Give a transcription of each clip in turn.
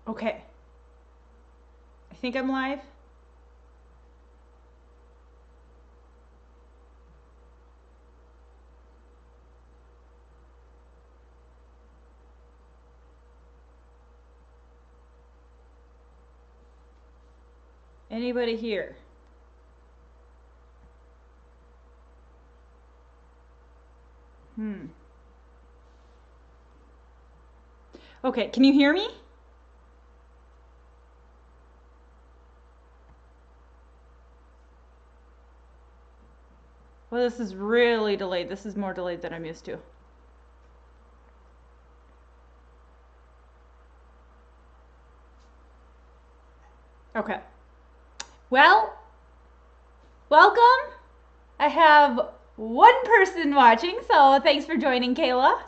Okay. I think I'm live. Anybody here? Okay, can you hear me? Well, this is really delayed. This is more delayed than I'm used to. Okay. Well, welcome. I have one person watching, so thanks for joining, Kayla.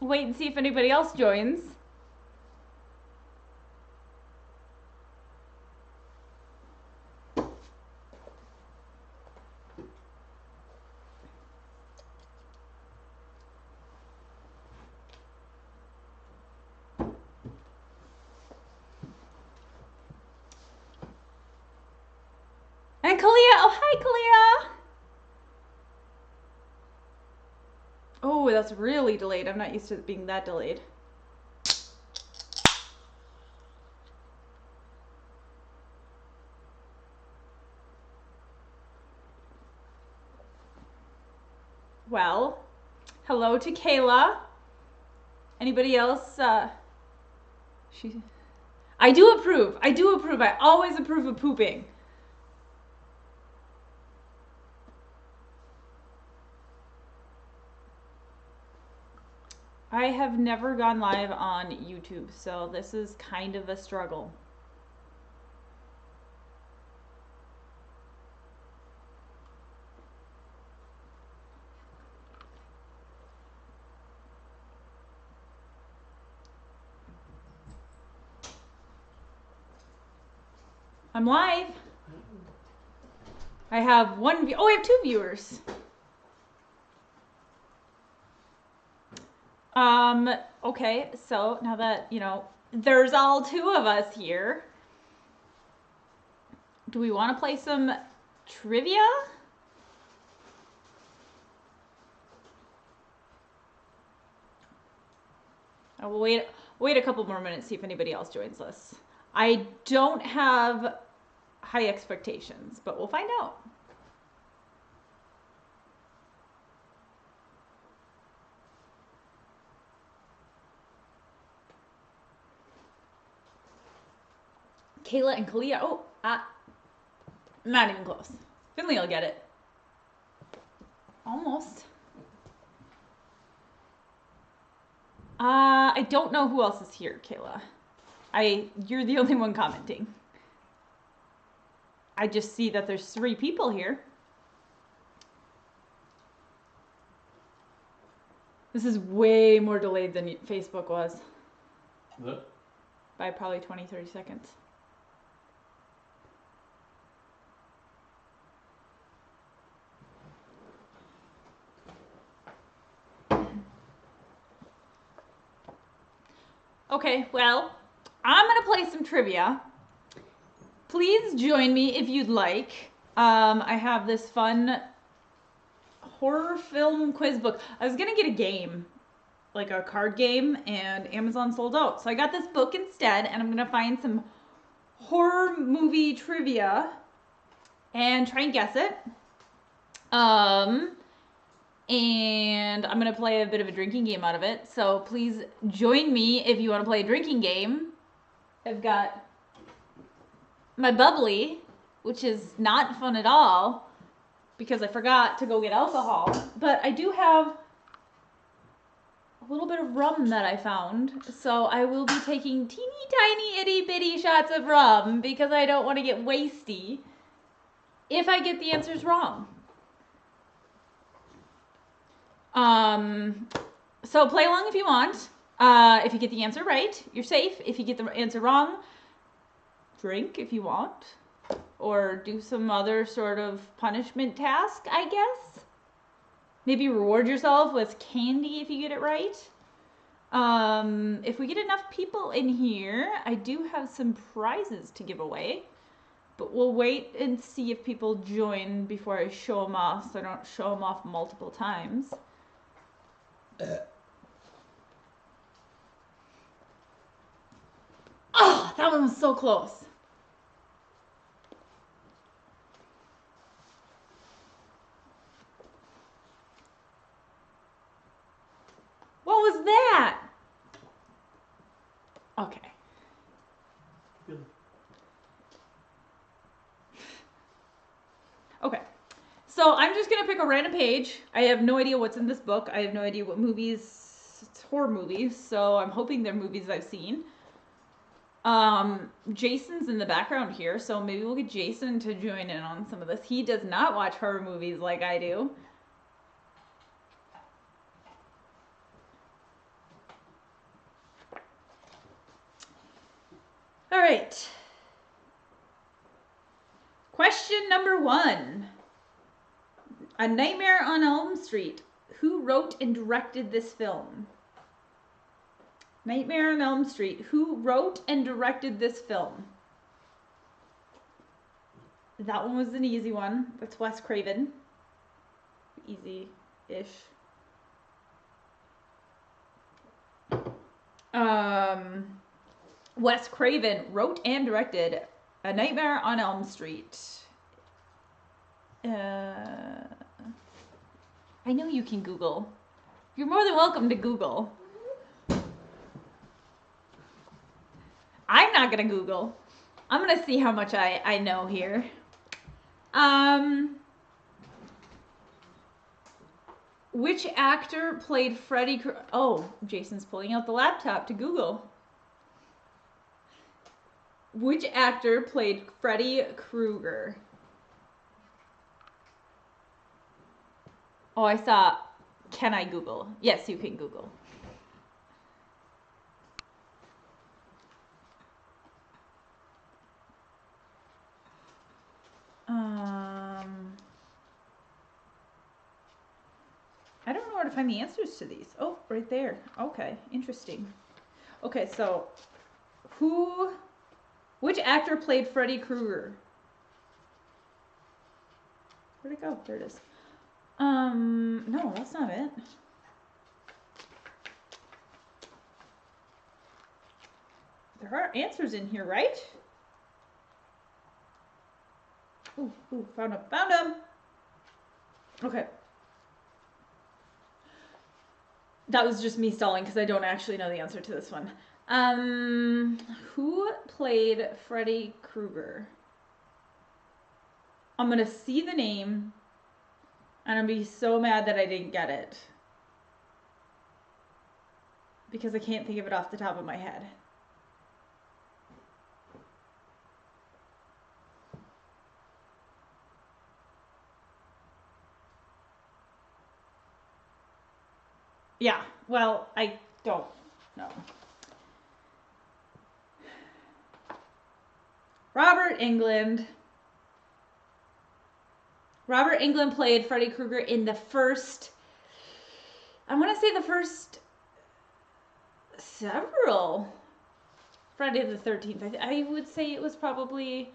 Wait and see if anybody else joins. And Kalia, oh hi Kalia. Oh, that's really delayed. I'm not used to it being that delayed. Well, hello to Kayla. Anybody else? I do approve. I do approve. I always approve of pooping. I have never gone live on YouTube, so this is kind of a struggle. I'm live. I have one view. Oh, I have two viewers. Okay, so now that, you know, there's all two of us here, do we want to play some trivia? I will wait a couple more minutes, see if anybody else joins us. I don't have high expectations, but we'll find out. Kayla and Kalia. Oh, not even close. Finley will get it. Almost. I don't know who else is here, Kayla. You're the only one commenting. I just see that there's 3 people here. This is way more delayed than Facebook was. What? By probably 20, 30 seconds. Okay, well, I'm gonna play some trivia. Please join me if you'd like. I have this fun horror film quiz book. I was gonna get a game, like a card game, and Amazon sold out. So I got this book instead, and I'm gonna find some horror movie trivia and try and guess it. And I'm gonna play a bit of a drinking game out of it. So please join me if you want to play a drinking game. I've got my bubbly, which is not fun at all because I forgot to go get alcohol. But I do have a little bit of rum that I found. So I will be taking teeny tiny itty bitty shots of rum because I don't want to get wasty if I get the answers wrong. So play along if you want. If you get the answer right, you're safe. If you get the answer wrong, drink if you want. Or do some other sort of punishment task, I guess. Maybe reward yourself with candy if you get it right. If we get enough people in here, I do have some prizes to give away. But we'll wait and see if people join before I show them off, so I don't show them off multiple times. Oh, that one was so close. What was that? Okay. Okay. So I'm just going to pick a random page. I have no idea what's in this book. I have no idea what movies. It's horror movies, so I'm hoping they're movies I've seen. Jason's in the background here, so maybe we'll get Jason to join in on some of this. He does not watch horror movies like I do. All right. Question number 1. A Nightmare on Elm Street. Who wrote and directed this film? Nightmare on Elm Street. Who wrote and directed this film? That one was an easy one. That's Wes Craven. Easy-ish. Wes Craven wrote and directed A Nightmare on Elm Street. I know you can Google. You're more than welcome to Google. I'm not gonna Google. I'm gonna see how much I know here. Which actor played Freddy Krueger? Oh, Jason's pulling out the laptop to Google. Which actor played Freddy Krueger? Oh, I saw. Can I Google? Yes, you can Google. I don't know where to find the answers to these. Oh, right there. Okay, interesting. Okay, so which actor played Freddy Krueger? Where'd it go? There it is. No, that's not it. There are answers in here, right? Ooh, found him. Found him! Okay. That was just me stalling because I don't actually know the answer to this one. Who played Freddy Krueger? I'm going to see the name and I'm going to be so mad that I didn't get it. Because I can't think of it off the top of my head. Yeah, well, I don't know. Robert Englund. Robert Englund played Freddy Krueger in the first, I want to say the first several Friday the 13th. I would say it was probably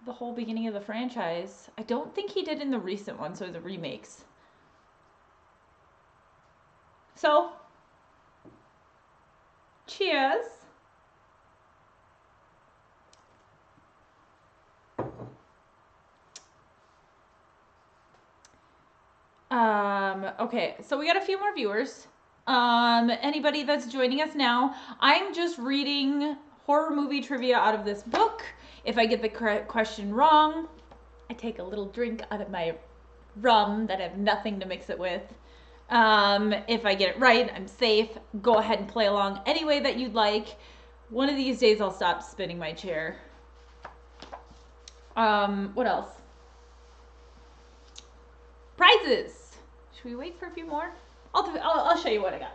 the whole beginning of the franchise. I don't think he did in the recent one, so the remakes. So, cheers. Okay, so we got a few more viewers. Anybody that's joining us now, I'm just reading horror movie trivia out of this book. If I get the correct question wrong, I take a little drink out of my rum that I have nothing to mix it with. If I get it right, I'm safe. Go ahead and play along any way that you'd like. One of these days I'll stop spinning my chair. What else? Prizes. Should we wait for a few more? I'll show you what I got.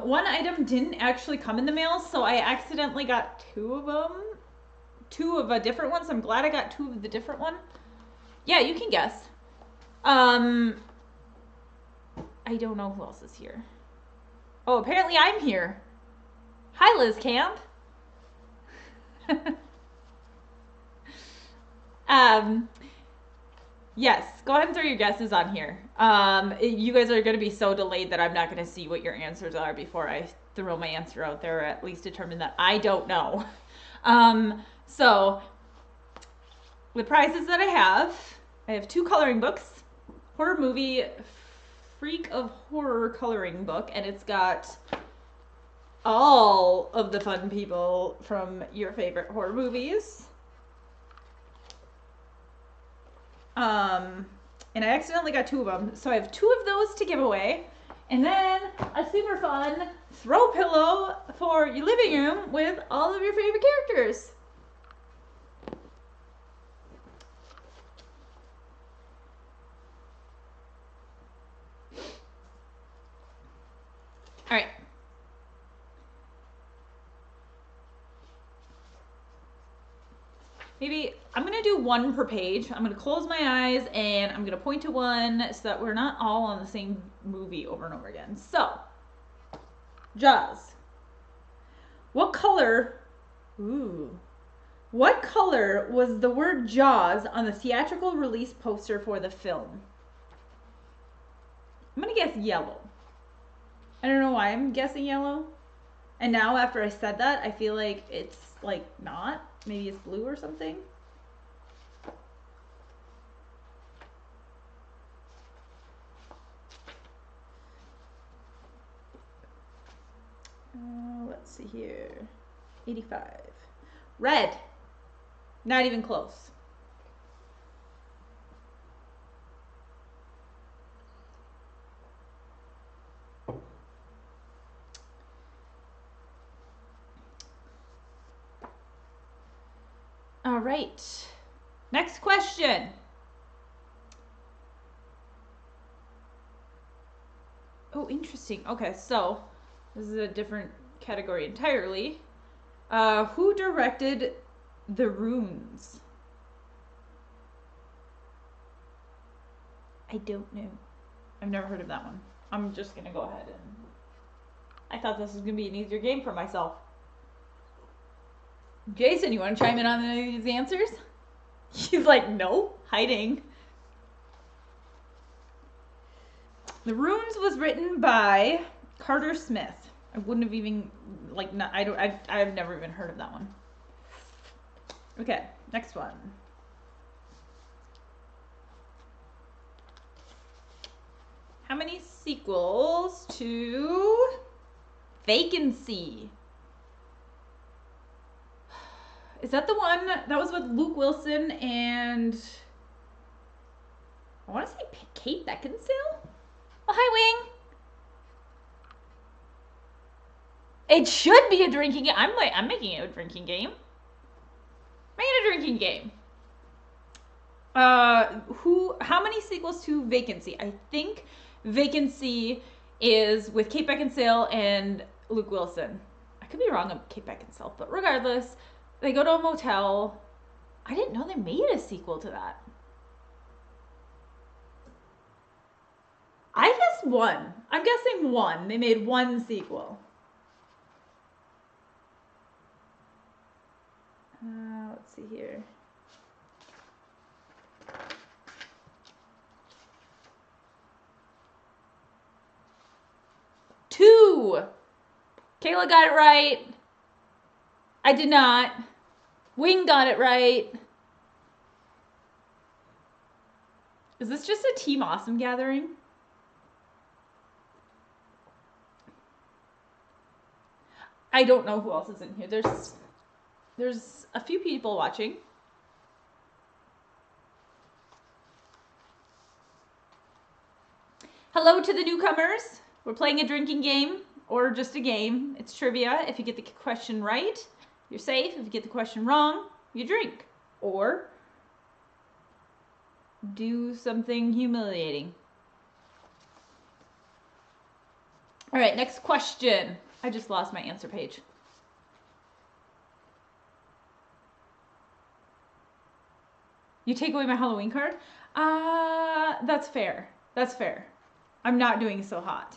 One item didn't actually come in the mail, so I accidentally got 2 of them. 2 of a different one, so I'm glad I got 2 of the different one. Yeah, you can guess. I I don't know who else is here. Oh, apparently I'm here. Hi, Liz Camp. Yes, go ahead and throw your guesses on here. You guys are going to be so delayed that I'm not going to see what your answers are before I throw my answer out there, or at least determine that I don't know. So, the prizes that I have 2 coloring books, horror movie Freak of Horror coloring book, and it's got all of the fun people from your favorite horror movies. And I accidentally got 2 of them, so I have 2 of those to give away, and then a super fun throw pillow for your living room with all of your favorite characters. All right. Maybe I'm going to do 1 per page. I'm going to close my eyes and I'm going to point to one so that we're not all on the same movie over and over again. So, Jaws. What color was the word Jaws on the theatrical release poster for the film? I'm going to guess yellow. I don't know why I'm guessing yellow. And now after I said that, I feel like it's like not. Maybe it's blue or something. Let's see here. 85. Red. Not even close. All right. Next question. Oh, interesting. Okay, so this is a different category entirely. Who directed The Runes? I don't know. I've never heard of that one. I'm just gonna go ahead and... I thought this was gonna be an easier game for myself. Jason, you want to chime in on any of these answers? He's like, no, hiding. The Runes was written by Carter Smith. I wouldn't have even, like, not, I've never even heard of that one. Okay, next one. How many sequels to Vacancy? Is that the one that was with Luke Wilson and I want to say Kate Beckinsale? Oh, hi, Wing. It should be a drinking game. I'm making it a drinking game. Making it a drinking game. How many sequels to Vacancy? I think Vacancy is with Kate Beckinsale and Luke Wilson. I could be wrong on Kate Beckinsale, but regardless, they go to a motel. I didn't know they made a sequel to that. I guess 1. I'm guessing 1. They made 1 sequel. Let's see here. 2. Kayla got it right. I did not. Wing got it right. Is this just a Team Awesome gathering? I don't know who else is in here. There's a few people watching. Hello to the newcomers. We're playing a drinking game or just a game. It's trivia. If you get the question right, you're safe. If you get the question wrong, you drink. Or do something humiliating. All right, next question. I just lost my answer page. You take away my Halloween card? That's fair. That's fair. I'm not doing so hot.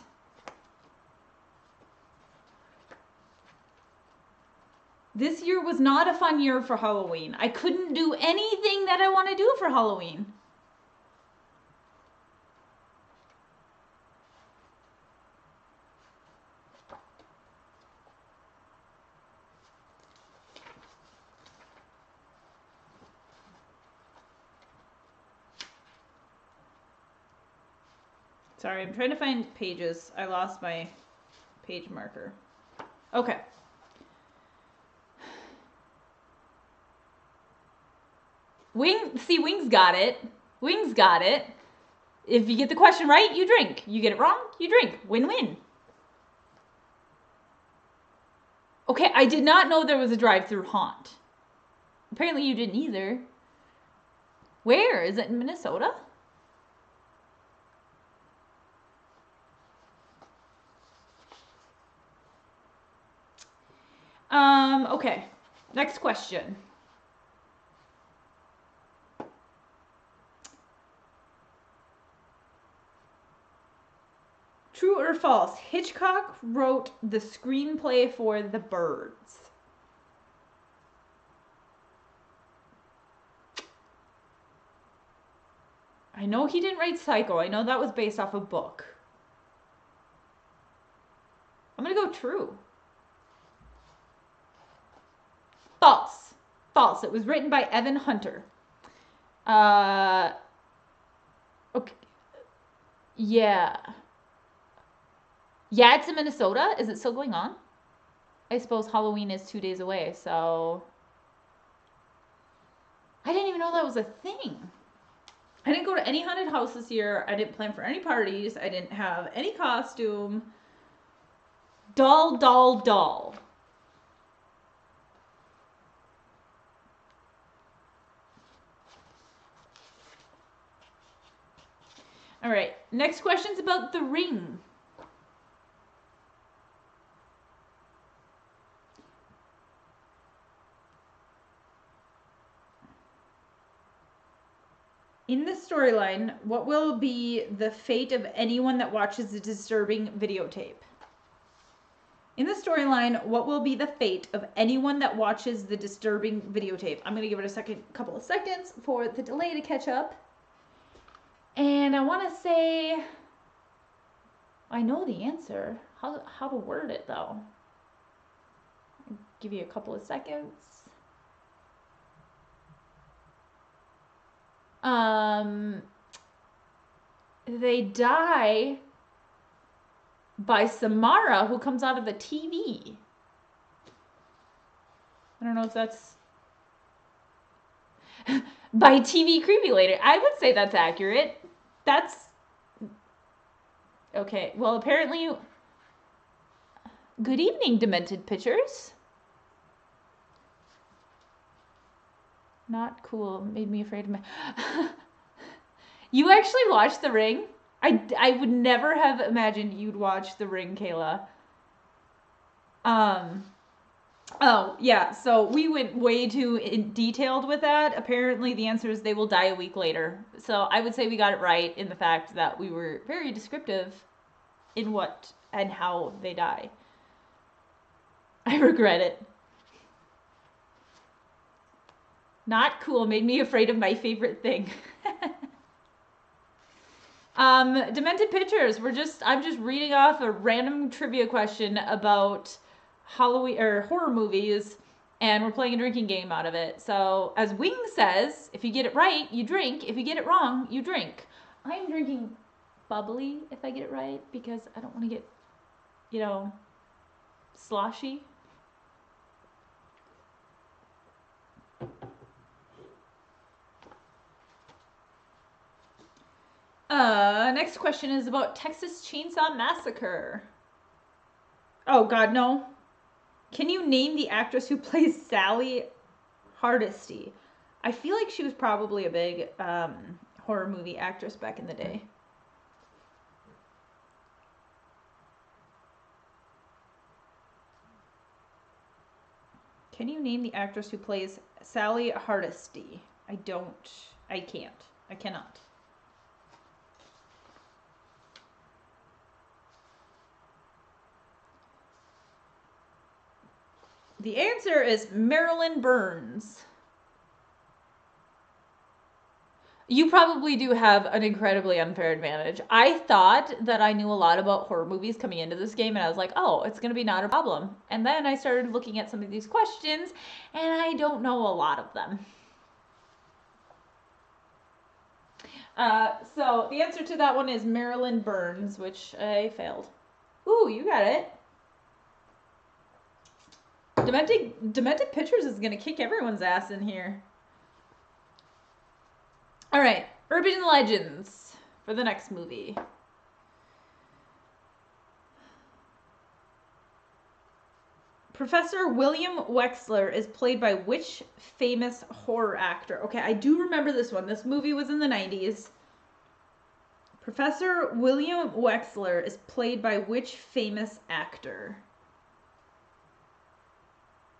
This year was not a fun year for Halloween. I couldn't do anything that I want to do for Halloween. Sorry, I'm trying to find pages. I lost my page marker. Okay. Wings got it. Wings got it. If you get the question right, you drink. You get it wrong, you drink. Win-win. Okay, I did not know there was a drive-through haunt. Apparently you didn't either. Where? Is it in Minnesota? Okay. Next question. True or false? Hitchcock wrote the screenplay for The Birds. I know he didn't write Psycho. I know that was based off a book. I'm going to go true. False. False. It was written by Evan Hunter. Okay. Yeah. Yeah, it's in Minnesota. Is it still going on? I suppose Halloween is 2 days away, so... I didn't even know that was a thing. I didn't go to any haunted house this year. I didn't plan for any parties. I didn't have any costume. Dull. All right, next question's about The Ring. In the storyline, what will be the fate of anyone that watches the disturbing videotape? In the storyline, what will be the fate of anyone that watches the disturbing videotape? I'm going to give it a couple of seconds for the delay to catch up. And I want to say, I know the answer. How to word it, though. I'll give you a couple of seconds. They die by Samara, who comes out of the TV. I don't know if that's... by TV Creepy Later. I would say that's accurate. That's... Okay, well, apparently... Good evening, Demented Pictures. Not cool. Made me afraid of my... You actually watched The Ring? I would never have imagined you'd watch The Ring, Kayla. Oh, yeah, so we went way too detailed with that. Apparently the answer is they will die a week later. So I would say we got it right in the fact that we were very descriptive in what and how they die. I regret it. Not cool. Made me afraid of my favorite thing. Demented Pictures. I'm just reading off a random trivia question about Halloween or horror movies, and we're playing a drinking game out of it. So, as Wing says, if you get it right, you drink. If you get it wrong, you drink. I'm drinking bubbly if I get it right because I don't want to get, sloshy. Next question is about Texas Chainsaw Massacre. Oh, God, no. Can you name the actress who plays Sally Hardesty? I feel like she was probably a big horror movie actress back in the day. Can you name the actress who plays Sally Hardesty? I cannot. The answer is Marilyn Burns. You probably do have an incredibly unfair advantage. I thought that I knew a lot about horror movies coming into this game, and I was like, oh, it's going to be not a problem. And then I started looking at some of these questions, and I don't know a lot of them. So the answer to that one is Marilyn Burns, which I failed. Ooh, you got it. Demented Pictures is going to kick everyone's ass in here. All right, urban legends for the next movie. Professor William Wexler is played by which famous horror actor? Okay, I do remember this one. This movie was in the 90s. Professor William Wexler is played by which famous actor?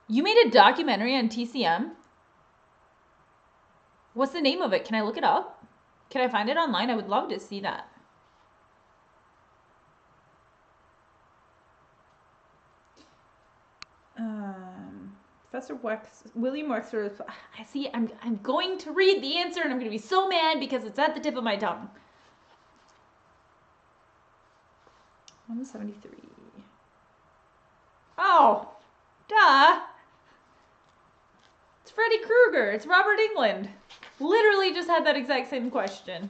You made a documentary on TCM? What's the name of it? Can I look it up? Can I find it online? I would love to see that. Professor William Wexler. I see. I'm going to read the answer, and I'm going to be so mad because it's at the tip of my tongue. 173. Oh, duh. It's Freddy Krueger. It's Robert Englund. Literally just had that exact same question.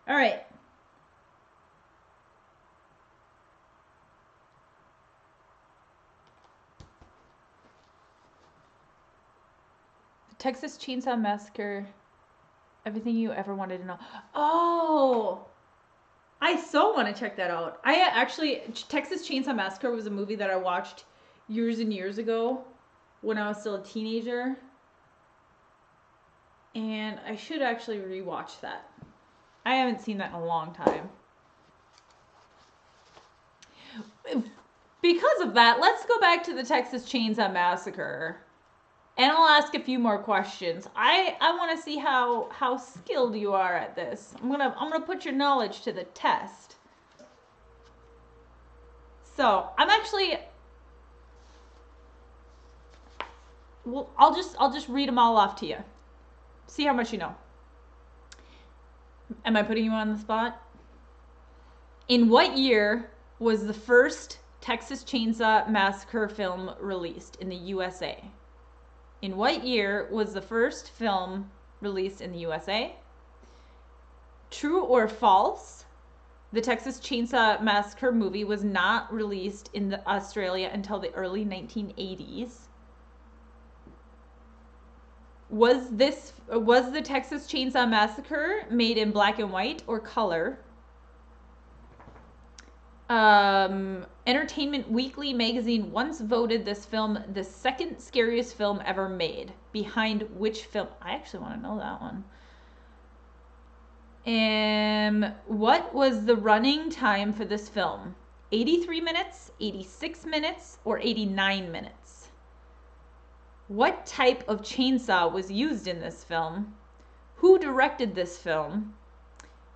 All right. Texas Chainsaw Massacre. Everything you ever wanted to know. Oh, I so want to check that out. Texas Chainsaw Massacre was a movie that I watched years and years ago when I was still a teenager. And I should actually rewatch that. I haven't seen that in a long time. Because of that, let's go back to the Texas Chainsaw Massacre. And I'll ask a few more questions. I want to see how skilled you are at this. I'm gonna put your knowledge to the test. So I'll just read them all off to you. See how much you know. Am I putting you on the spot? In what year was the first Texas Chainsaw Massacre film released in the USA? In what year was the first film released in the USA? True or false? The Texas Chainsaw Massacre movie was not released in Australia until the early 1980s. Was the Texas Chainsaw Massacre made in black and white or color? Entertainment Weekly magazine once voted this film the second scariest film ever made. Behind which film? I actually want to know that one. What was the running time for this film? 83 minutes, 86 minutes, or 89 minutes? What type of chainsaw was used in this film? Who directed this film?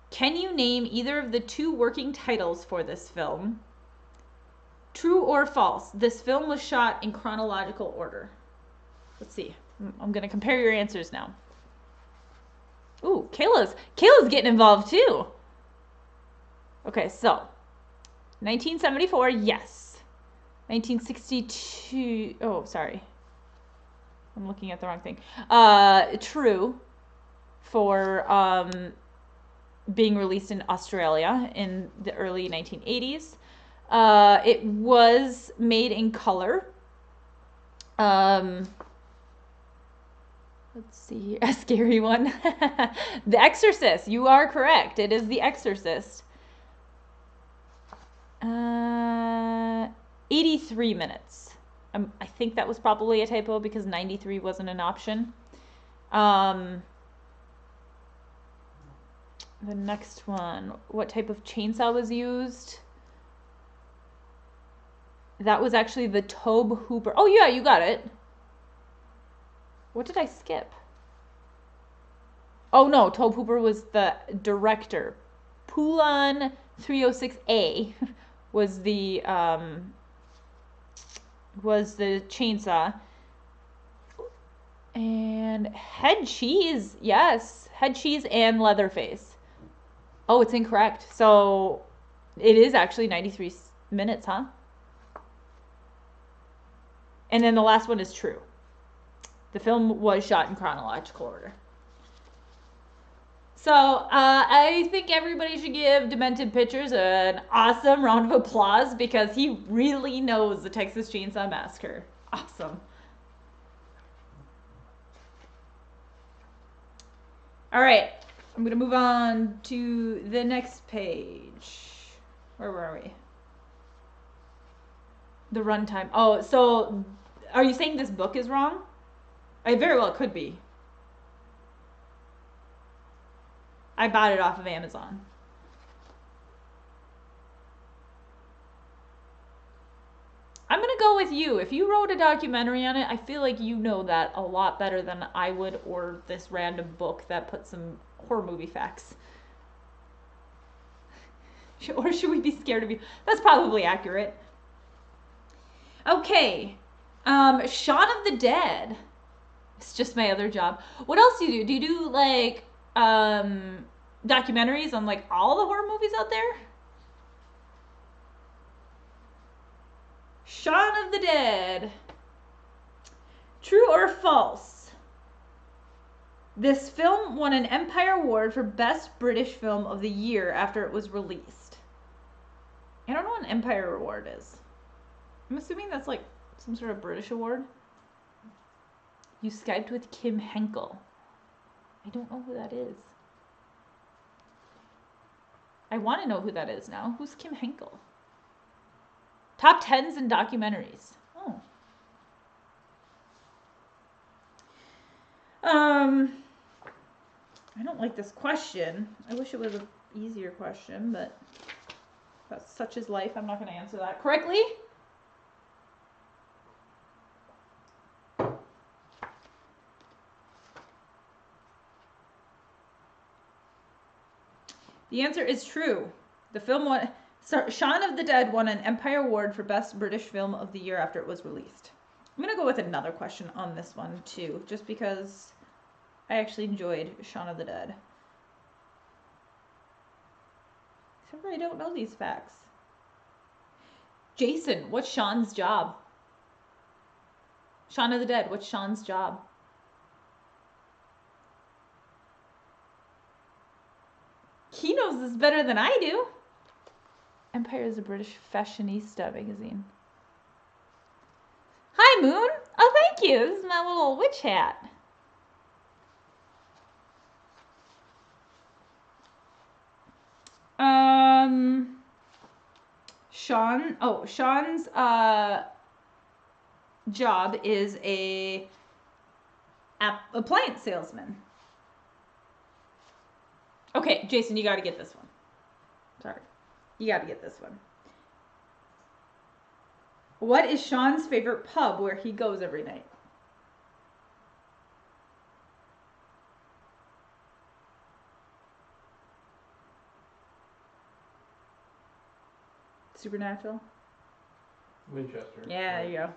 Can you name either of the two working titles for this film? True or false? This film was shot in chronological order. Let's see. I'm going to compare your answers now. Ooh, Kayla's getting involved too. Okay, so 1974, yes. 1962, oh, sorry. I'm looking at the wrong thing. True for being released in Australia in the early 1980s. It was made in color. Let's see, a scary one. The Exorcist. You are correct. It is The Exorcist. 83 minutes. I think that was probably a typo because 93 wasn't an option. The next one. What type of chainsaw was used? That was actually the Tobe Hooper. Oh, yeah, you got it. What did I skip? Oh, no, Tobe Hooper was the director. Poulon 306A was the chainsaw. And Head Cheese, yes. Head Cheese and Leatherface. Oh, it's incorrect. So it is actually 93 minutes, huh? And then the last one is true. The film was shot in chronological order. So I think everybody should give Demented Pictures an awesome round of applause because he really knows the Texas Chainsaw Massacre. Awesome. All right, I'm going to move on to the next page. Where were we? The runtime. Oh, so are you saying this book is wrong? I very well could be. I bought it off of Amazon. I'm going to go with you. If you wrote a documentary on it, I feel like you know that a lot better than I would, or this random book that put some horror movie facts. Or should we be scared of you? That's probably accurate. Okay. Shaun of the Dead. It's just my other job. What else do you do? Do you do like documentaries on like all the horror movies out there? Shaun of the Dead. True or false? This film won an Empire Award for Best British Film of the Year after it was released. I don't know what an Empire Award is. I'm assuming that's like some sort of British award. You Skyped with Kim Henkel. I don't know who that is. I want to know who that is now. Who's Kim Henkel? Top 10s in documentaries. Oh. I don't like this question. I wish it was an easier question, but that's such is life. I'm not going to answer that correctly. The answer is true. The film won. Shaun of the Dead won an Empire Award for Best British Film of the Year after it was released. I'm going to go with another question on this one, too, just because I actually enjoyed Shaun of the Dead. Except for I don't know these facts. Jason, what's Shaun's job? Shaun of the Dead, what's Shaun's job? He knows this better than I do. Empire is a British fashionista magazine. Hi, Moon. Oh, thank you. This is my little witch hat. Shaun's job is a appliance salesman. Okay, Jason, you got to get this one. Sorry. You got to get this one. What is Shaun's favorite pub where he goes every night? Supernatural? Winchester. Yeah, there you go.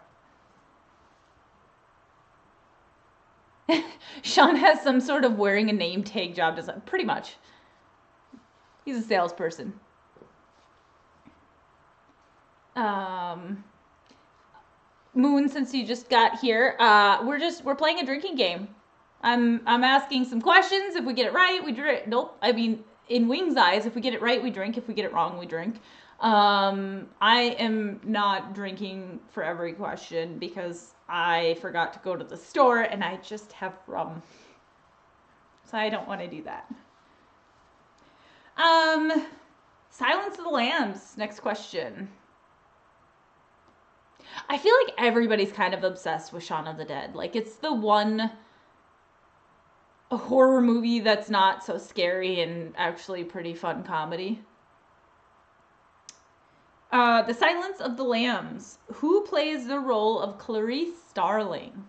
Shaun has some sort of wearing a name tag job, doesn't pretty much. He's a salesperson. Moon, since you just got here, we're playing a drinking game. I'm asking some questions. If we get it right, we drink. Nope. I mean, in Wing's eyes, if we get it right, we drink. If we get it wrong, we drink. I am not drinking for every question because I forgot to go to the store and I just have rum. So I don't want to do that. Silence of the Lambs. Next question. I feel like everybody's kind of obsessed with Shaun of the Dead. Like, it's the one horror movie that's not so scary and actually pretty fun comedy. The Silence of the Lambs. Who plays the role of Clarice Starling?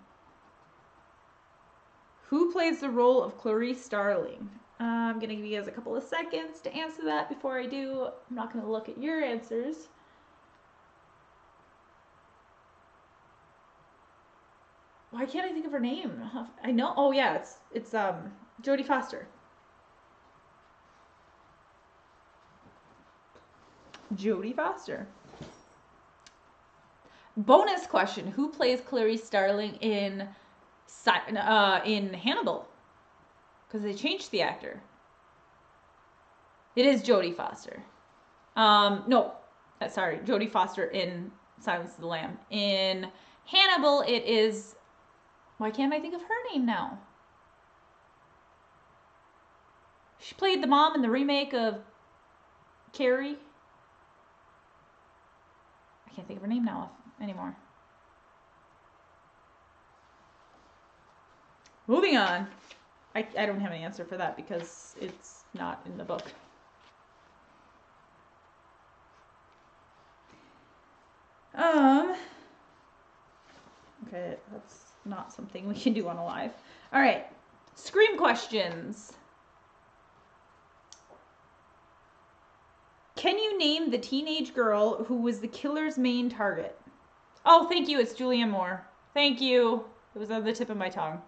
Who plays the role of Clarice Starling? I'm going to give you guys a couple of seconds to answer that. Before I do, I'm not going to look at your answers. Why can't I think of her name? I know. Oh yeah, it's Jodie Foster. Jodie Foster. Bonus question: who plays Clarice Starling in Hannibal? Because they changed the actor. It is Jodie Foster. No, sorry, Jodie Foster in Silence of the Lamb. In Hannibal, it is. Why can't I think of her name now? She played the mom in the remake of Carrie. I can't think of her name now anymore. Moving on. I don't have an answer for that because it's not in the book. Okay, that's not something we can do on a live. All right, Scream questions. Can you name the teenage girl who was the killer's main target? Oh, thank you. It's Julianne Moore. Thank you. It was on the tip of my tongue.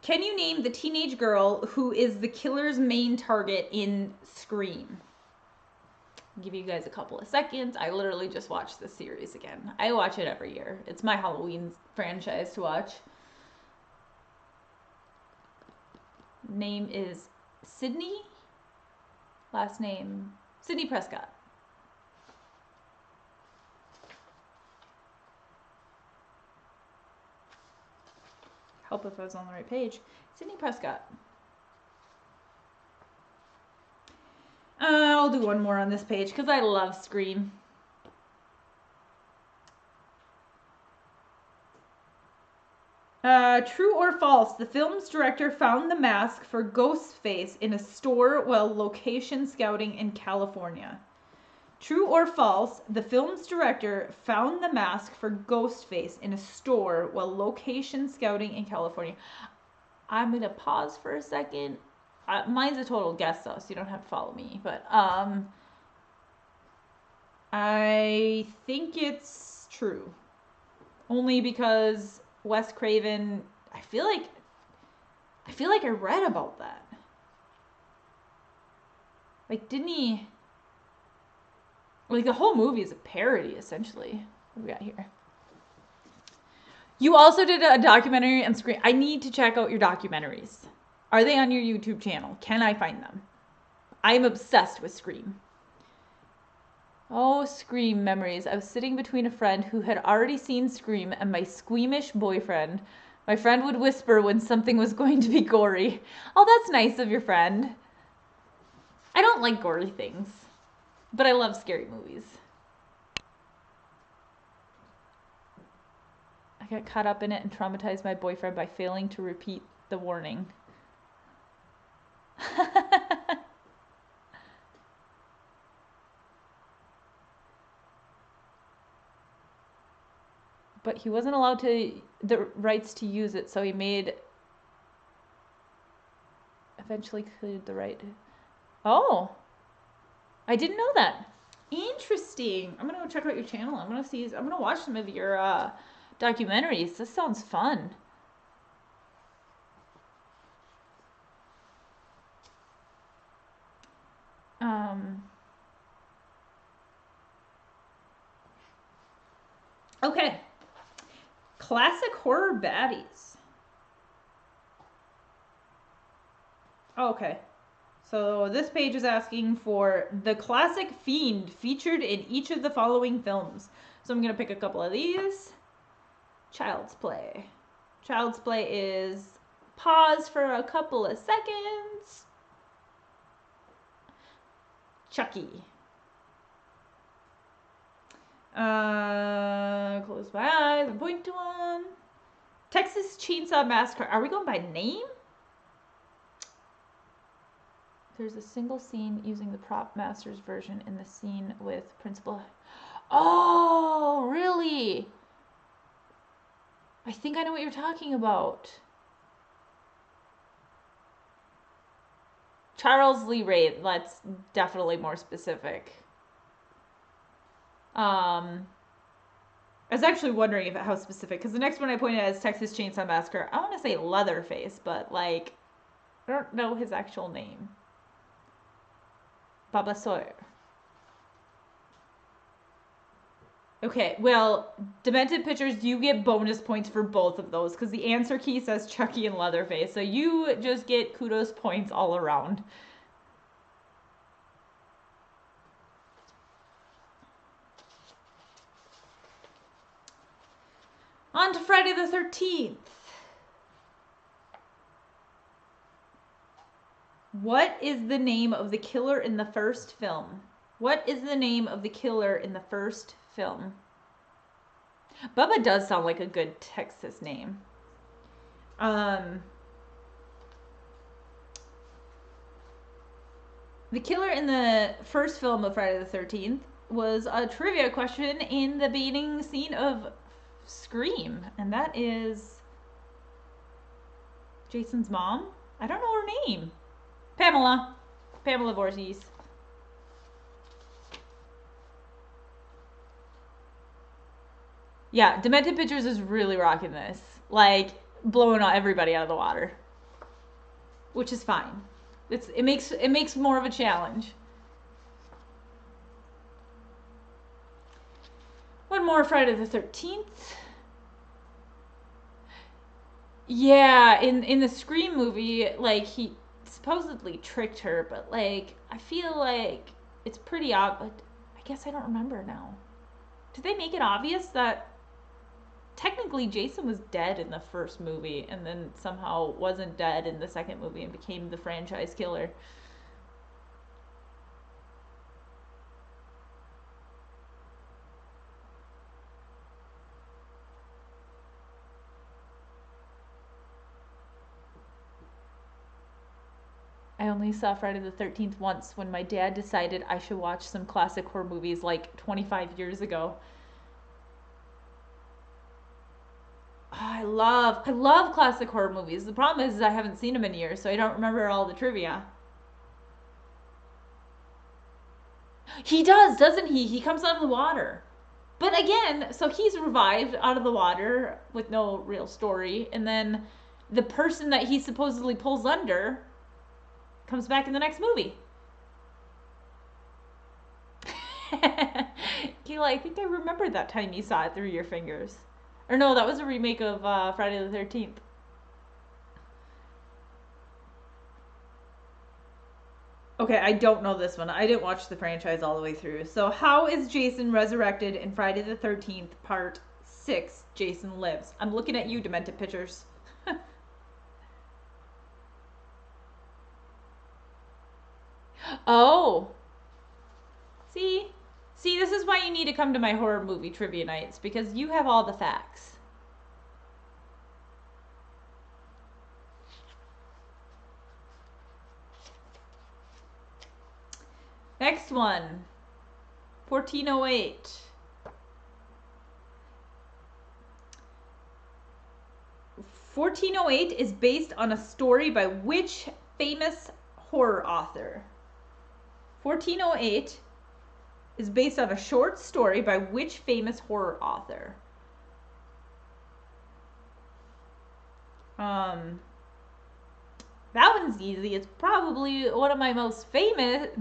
Can you name the teenage girl who is the killer's main target in Scream? I'll give you guys a couple of seconds. I literally just watched this series again. I watch it every year. It's my Halloween franchise to watch. Name is Sydney. Last name, Sydney Prescott. Help if I was on the right page. Sydney Prescott. I'll do one more on this page because I love Scream. True or false, the film's director found the mask for Ghostface in a store while location scouting in California. True or false, the film's director found the mask for Ghostface in a store while location scouting in California. I'm going to pause for a second. Mine's a total guess though, so you don't have to follow me. But I think it's true. Only because Wes Craven, I feel like I read about that. Like, didn't he? Like, the whole movie is a parody, essentially. What do we got here? You also did a documentary on Scream. I need to check out your documentaries. Are they on your YouTube channel? Can I find them? I'm obsessed with Scream. Oh, Scream memories. I was sitting between a friend who had already seen Scream and my squeamish boyfriend. My friend would whisper when something was going to be gory. Oh, that's nice of your friend. I don't like gory things, but I love scary movies. I got caught up in it and traumatized my boyfriend by failing to repeat the warning. But he wasn't allowed the rights to use it, so he eventually cleared the right. Oh, I didn't know that. Interesting. I'm gonna go check out your channel. I'm gonna watch some of your documentaries. This sounds fun. Okay. Classic horror baddies. Oh, okay. So this page is asking for the classic fiend featured in each of the following films. So I'm going to pick a couple of these. Child's Play. Child's Play is pause for a couple of seconds. Chucky. Close my eyes and point to one. Texas Chainsaw Massacre. Are we going by name? There's a single scene using the prop master's version in the scene with Principal. Oh, really? I think I know what you're talking about. Charles Lee Ray, that's definitely more specific. I was actually wondering how specific, because the next one I pointed at is Texas Chainsaw Massacre. I want to say Leatherface, but like, I don't know his actual name. Baba Sawyer. Okay, well, Demented Pictures, you get bonus points for both of those, because the answer key says Chucky and Leatherface, so you just get kudos points all around. On to Friday the 13th. What is the name of the killer in the first film? What is the name of the killer in the first film? Bubba does sound like a good Texas name. The killer in the first film of Friday the 13th was a trivia question in the beginning scene of Scream, and that is Jason's mom. I don't know her name. Pamela Voorhees. Yeah, Demented Pictures is really rocking this. Like, blowing everybody out of the water. Which is fine. It makes more of a challenge. One more Friday the 13th. Yeah, in the Scream movie, like, he supposedly tricked her, but like, I feel like it's pretty obvious. I guess I don't remember now. Did they make it obvious that technically Jason was dead in the first movie and then somehow wasn't dead in the second movie and became the franchise killer? I only saw Friday the 13th once when my dad decided I should watch some classic horror movies like 25 years ago. Oh, I love classic horror movies. The problem is I haven't seen them in years, so I don't remember all the trivia. He does, doesn't he? He comes out of the water. But again, so he's revived out of the water with no real story, and then the person that he supposedly pulls under comes back in the next movie. Kayla, I think I remember that time you saw it through your fingers. Or no, that was a remake of Friday the 13th. Okay, I don't know this one. I didn't watch the franchise all the way through. So how is Jason resurrected in Friday the 13th, Part 6, Jason Lives? I'm looking at you, Demented Pictures. Oh. See, this is why you need to come to my horror movie trivia nights, because you have all the facts. Next one. 1408. 1408 is based on a story by which famous horror author? 1408 is based on a short story by which famous horror author? That one's easy. It's probably one of my most favorite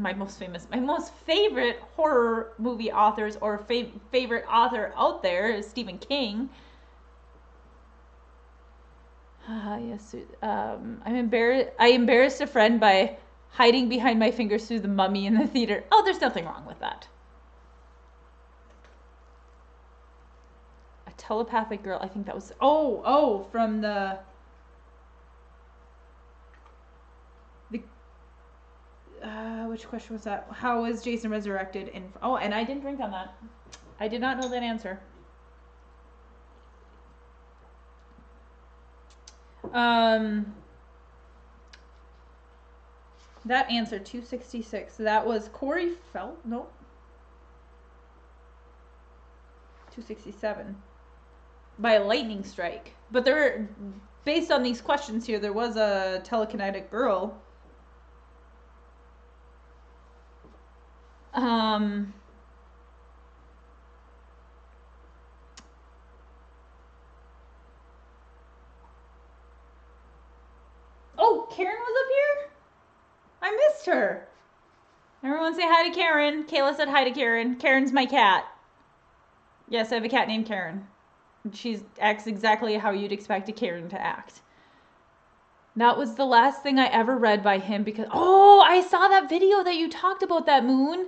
horror movie authors, or favorite author out there is Stephen King. Yes. I embarrassed a friend by hiding behind my fingers through the mummy in the theater. Oh, there's nothing wrong with that. A telepathic girl. I think that was. Oh, from the. Which question was that? How was Jason resurrected in... Oh, and I didn't drink on that. I did not know that answer. That answer, 266. That was Corey Felt? Nope. 267. By a lightning strike. But there, based on these questions here, there was a telekinetic girl. Oh, Karen was up here? I missed her. Everyone say hi to Karen. Kayla said hi to Karen. Karen's my cat. Yes, I have a cat named Karen. She acts exactly how you'd expect a Karen to act. That was the last thing I ever read by him because... Oh, I saw that video that you talked about, that Moon.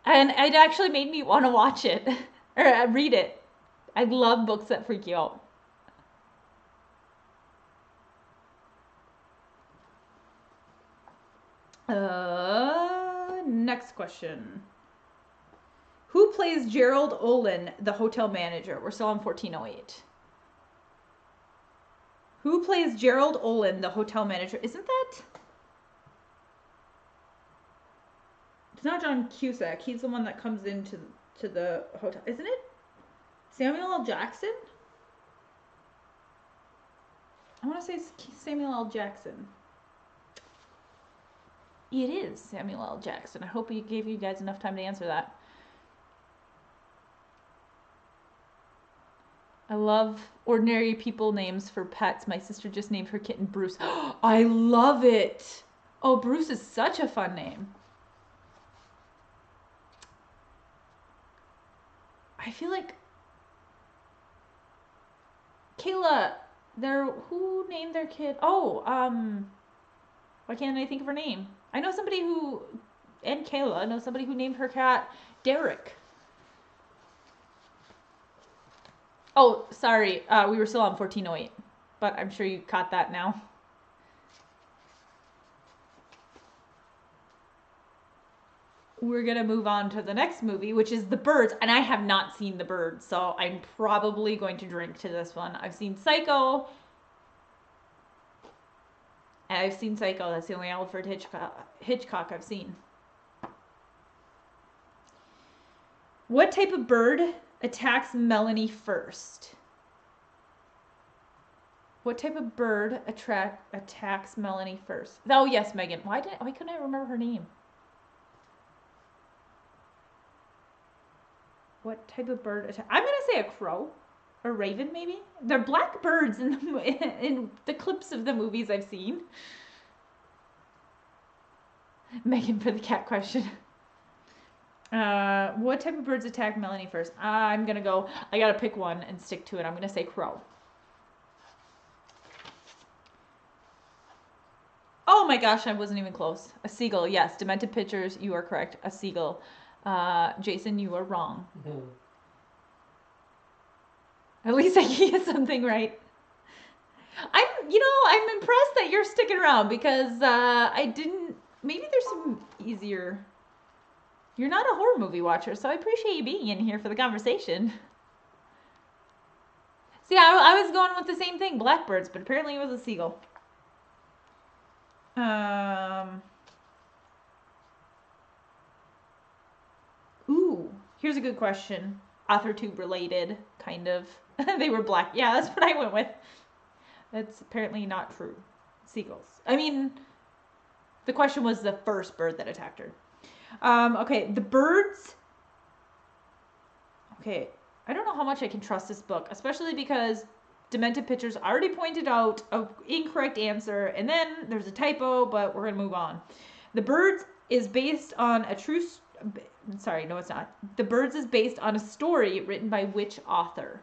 And it actually made me want to watch it. Or read it. I love books that freak you out. Next question. Who plays Gerald Olin, the hotel manager? We're still on 1408. Who plays Gerald Olin, the hotel manager? Isn't that... It's not John Cusack. He's the one that comes into the hotel. Isn't it Samuel L. Jackson? I want to say it's Samuel L. Jackson. It is Samuel L. Jackson. I hope he gave you guys enough time to answer that. I love ordinary people names for pets. My sister just named her kitten Bruce. I love it. Oh, Bruce is such a fun name. I feel like Kayla, who named their kid? Oh, why can't I think of her name? I know somebody who, and Kayla, know somebody who named her cat Derek. Oh, sorry, we were still on 1408, but I'm sure you caught that now. We're gonna move on to the next movie, which is The Birds, and I have not seen The Birds, so I'm probably going to drink to this one. I've seen Psycho, and I've seen Psycho. That's the only Alfred Hitchcock I've seen. What type of bird attacks Melanie first? What type of bird attacks Melanie first? Oh yes, Megan. Why couldn't I remember her name? What type of bird attack? I'm gonna say a crow, or raven maybe. They're black birds in the clips of the movies I've seen. Megan for the cat question. What type of birds attack Melanie first? I'm gonna go. I gotta pick one and stick to it. I'm gonna say crow. Oh my gosh, I wasn't even close. A seagull. Yes, demented pictures. You are correct. A seagull. Jason, you are wrong. Mm-hmm. At least I gave you something right. I'm impressed that you're sticking around because maybe there's some easier. You're not a horror movie watcher, so I appreciate you being in here for the conversation. See, I was going with the same thing, blackbirds, but apparently it was a seagull. Ooh, here's a good question. Author tube related, kind of. They were black. Yeah, that's what I went with. That's apparently not true. Seagulls. I mean, the question was the first bird that attacked her. Okay, The Birds. Okay, I don't know how much I can trust this book, especially because Demented Pictures already pointed out an incorrect answer, and then there's a typo, but we're going to move on. The Birds is based on a true... Sorry, no, it's not. The Birds is based on a story written by which author?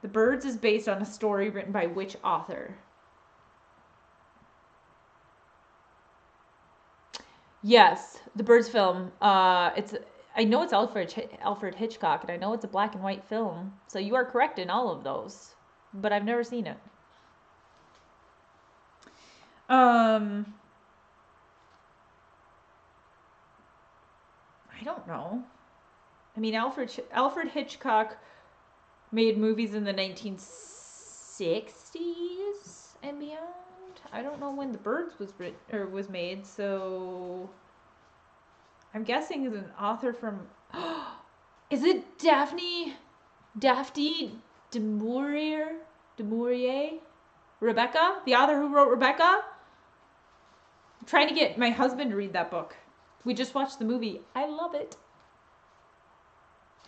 The Birds is based on a story written by which author? Yes, the Birds film. I know it's Alfred Hitchcock, and I know it's a black and white film. So you are correct in all of those, but I've never seen it. I don't know. I mean, Alfred Hitchcock made movies in the 1960s and beyond. I don't know when The Birds was written or was made, so I'm guessing is an author from. Is it Daphne du Maurier? Rebecca? The author who wrote Rebecca? I'm trying to get my husband to read that book. We just watched the movie. I love it.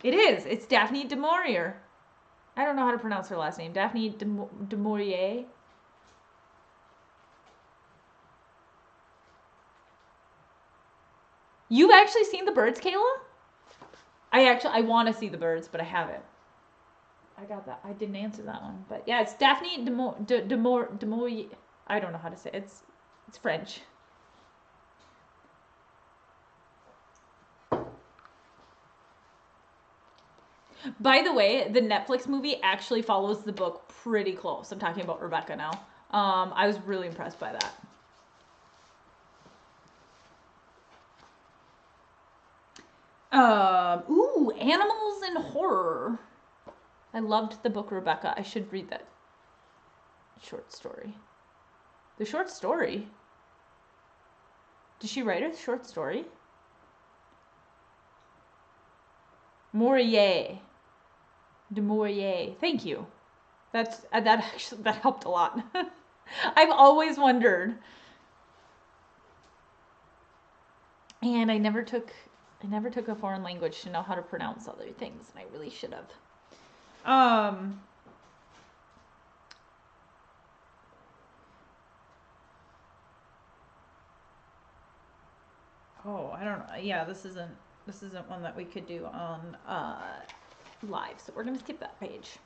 It is. It's Daphne du Maurier. I don't know how to pronounce her last name. Daphne du Maurier. You've actually seen The Birds, Kayla? I want to see The Birds, but I haven't. I got that. I didn't answer that one, but yeah, it's Daphne du Maurier. I don't know how to say it. It's French. By the way, the Netflix movie actually follows the book pretty close. I'm talking about Rebecca now. I was really impressed by that. Ooh, Animals in Horror. I loved the book Rebecca. I should read that short story. The short story? Did she write a short story? Maurier. Du Maurier. Thank you. That helped a lot. I've always wondered. And I never took a foreign language to know how to pronounce other things, and I really should have. Oh, I don't know. Yeah, this isn't one that we could do on live, so we're gonna skip that page.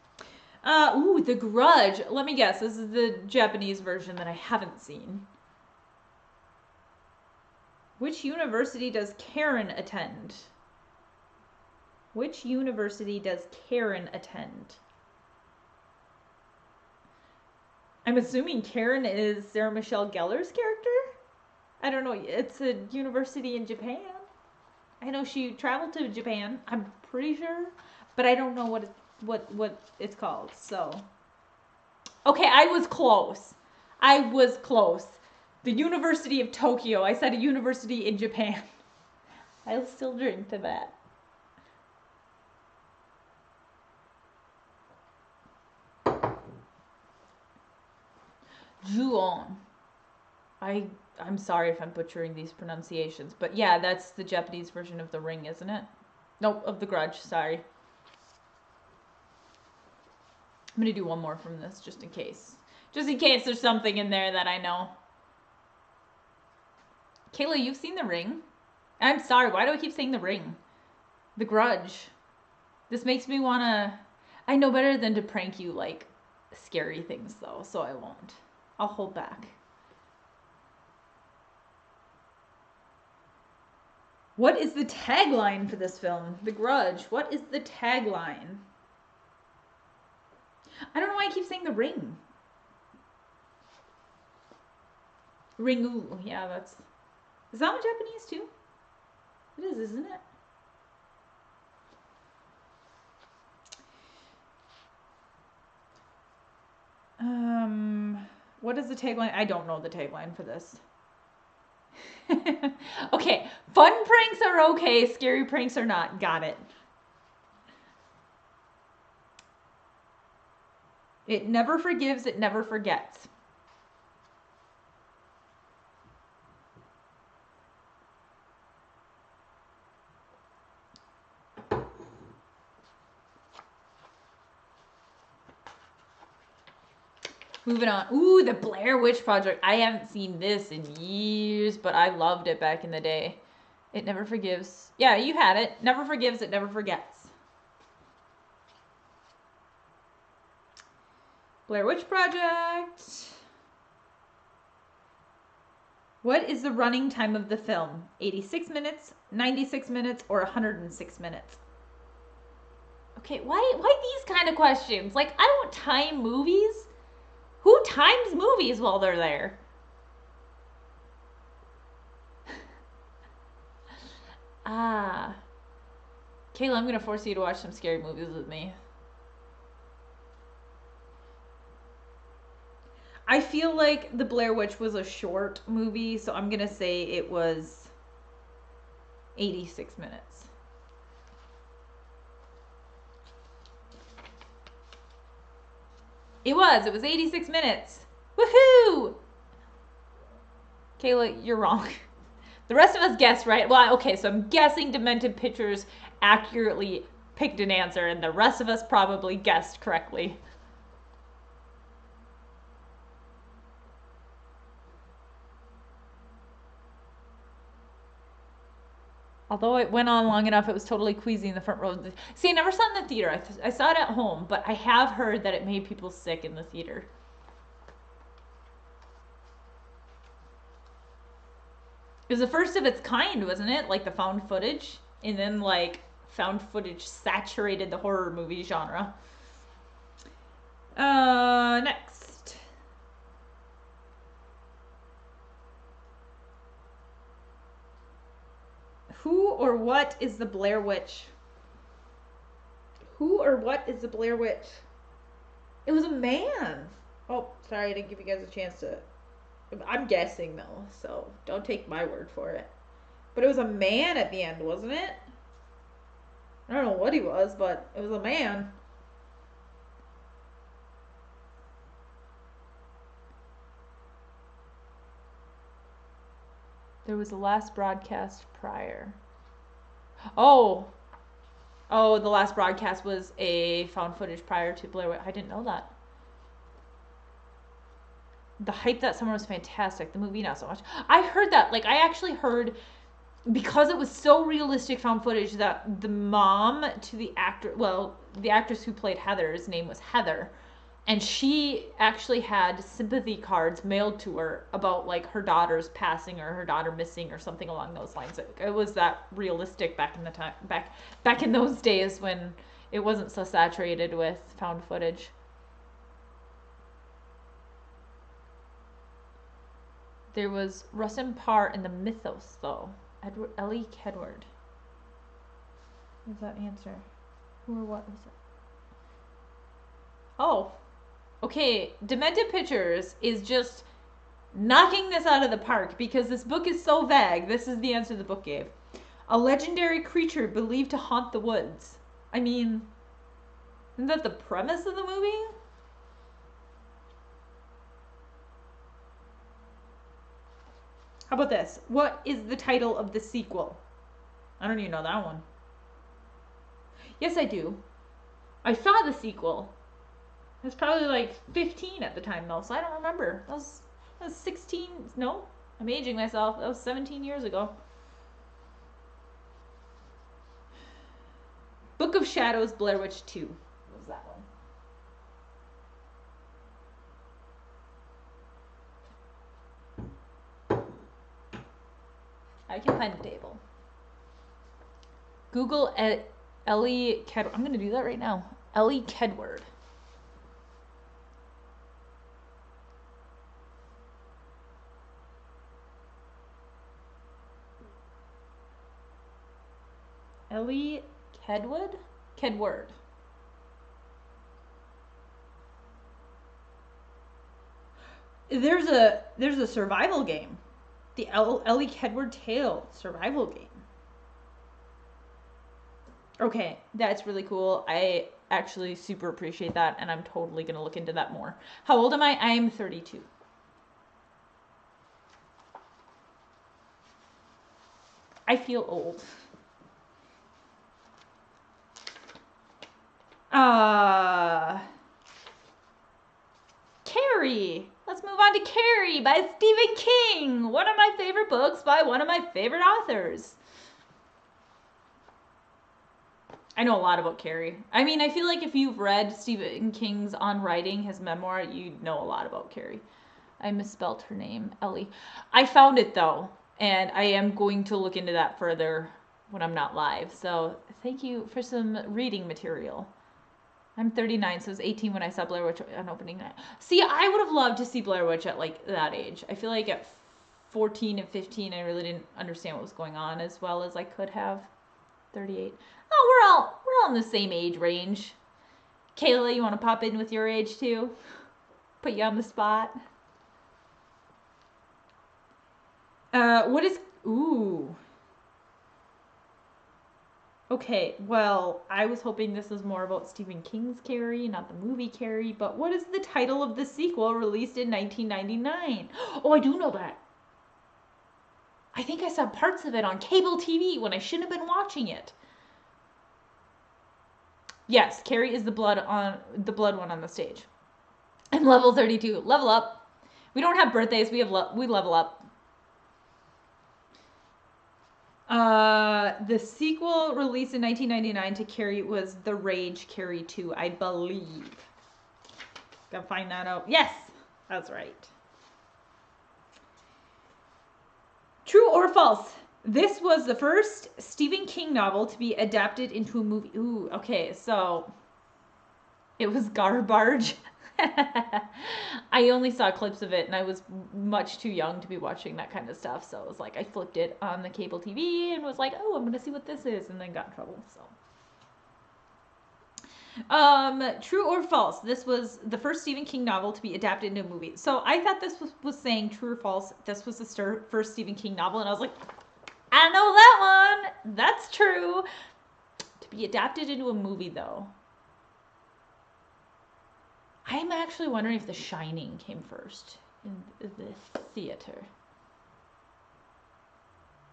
Ooh, The Grudge. Let me guess. This is the Japanese version that I haven't seen. Which university does Karen attend? Which university does Karen attend? I'm assuming Karen is Sarah Michelle Gellar's character? I don't know. It's a university in Japan. I know she traveled to Japan. I'm pretty sure, but I don't know what it's called. So, okay, I was close. The University of Tokyo. I said a university in Japan. I'll still drink to that. Ju-on. I'm sorry if I'm butchering these pronunciations, but yeah, that's the Japanese version of The Ring, isn't it? Nope, of The Grudge, sorry. I'm gonna do one more from this, just in case. Just in case there's something in there that I know. Kayla, you've seen The Ring? I'm sorry, why do I keep saying The Ring? The Grudge. This makes me wanna... I know better than to prank you, like, scary things, though, so I won't. I'll hold back. What is the tagline for this film? The Grudge. What is the tagline? I don't know why I keep saying The Ring. Ringu. Yeah, that's... Is that one Japanese too? It is, isn't it? What is the tagline? I don't know the tagline for this. Okay, fun pranks are okay, scary pranks are not. Got it. It never forgives, it never forgets. Moving on. Ooh, the Blair Witch Project. I haven't seen this in years, but I loved it back in the day. It never forgives. Yeah, you had it. Never forgives, it never forgets. Blair Witch Project. What is the running time of the film? 86 minutes, 96 minutes, or 106 minutes? Okay, why these kind of questions? Like, I don't time movies. Who times movies while they're there? Kayla, I'm going to force you to watch some scary movies with me. I feel like The Blair Witch was a short movie, so I'm going to say it was 86 minutes. It was 86 minutes. Woohoo! Kayla, you're wrong. The rest of us guessed right. Well, okay, so I'm guessing Demented Pictures accurately picked an answer, and the rest of us probably guessed correctly. Although it went on long enough, it was totally queasy in the front row. See, I never saw it in the theater. I saw it at home, but I have heard that it made people sick in the theater. It was the first of its kind, wasn't it? Like the found footage. And then, like, found footage saturated the horror movie genre. Next. Who or what is the Blair Witch? Who or what is the Blair Witch? It was a man. Oh, sorry, I didn't give you guys a chance to... I'm guessing, though, so don't take my word for it. But it was a man at the end, wasn't it? I don't know what he was, but it was a man. There was the last broadcast prior. Oh, the last broadcast was a found footage prior to Blair Witch. I didn't know that. The hype that summer was fantastic. The movie, not so much. I heard that. Like, I actually heard, because it was so realistic found footage, that the mom to the actor, well, the actress who played Heather's name was Heather, and she actually had sympathy cards mailed to her about, like, her daughter's passing or her daughter missing or something along those lines. It was that realistic back in the time, back in those days when it wasn't so saturated with found footage. There was Rustin Parr in the mythos, though. Ellie Kedward. What's that answer? Who or what was it? Oh. Okay, Demented Pictures is just knocking this out of the park because this book is so vague. This is the answer the book gave. A legendary creature believed to haunt the woods. I mean, isn't that the premise of the movie? How about this? What is the title of the sequel? I don't even know that one. Yes, I do. I saw the sequel. I was probably like 15 at the time, though, so I don't remember. That was 16. No, I'm aging myself. That was 17 years ago. Book of Shadows, Blair Witch 2. What was that one? I can find the table. Google Ellie Kedward. I'm going to do that right now. Ellie Kedward. Ellie Kedward? Kedward. There's a survival game. The Ellie Kedward Tale survival game. Okay, that's really cool. I actually super appreciate that, and I'm totally going to look into that more. How old am I? I'm 32. I feel old. Carrie. Let's move on to Carrie by Stephen King. One of my favorite books by one of my favorite authors. I know a lot about Carrie. I mean, I feel like if you've read Stephen King's On Writing, his memoir, you'd know a lot about Carrie. I misspelled her name, Ellie. I found it, though, and I am going to look into that further when I'm not live. So thank you for some reading material. I'm 39, so I was 18 when I saw Blair Witch on opening night. See, I would have loved to see Blair Witch at, like, that age. I feel like at 14 and 15, I really didn't understand what was going on as well as I could have. 38. Oh, we're all in the same age range. Kayla, you want to pop in with your age, too? Put you on the spot. What is... Ooh. Okay, well, I was hoping this was more about Stephen King's Carrie, not the movie Carrie, but what is the title of the sequel released in 1999? Oh, I do know that. I think I saw parts of it on cable TV when I shouldn't have been watching it. Yes, Carrie is the blood one on the stage. I'm level 32. Level up. We don't have birthdays. We level up. The sequel released in 1999 to Carrie was The Rage Carrie 2, I believe. Gotta find that out. Yes, that's right. True or false? This was the first Stephen King novel to be adapted into a movie. Ooh, okay, so it was garbage. I only saw clips of it and I was much too young to be watching that kind of stuff. So it was like I flipped it on the cable TV and was like, oh, I'm going to see what this is, and then got in trouble. So true or false? This was the first Stephen King novel to be adapted into a movie. So I thought this was saying true or false. This was the first Stephen King novel, and I was like, I know that one. That's true. To be adapted into a movie, though. I'm actually wondering if The Shining came first in the theater.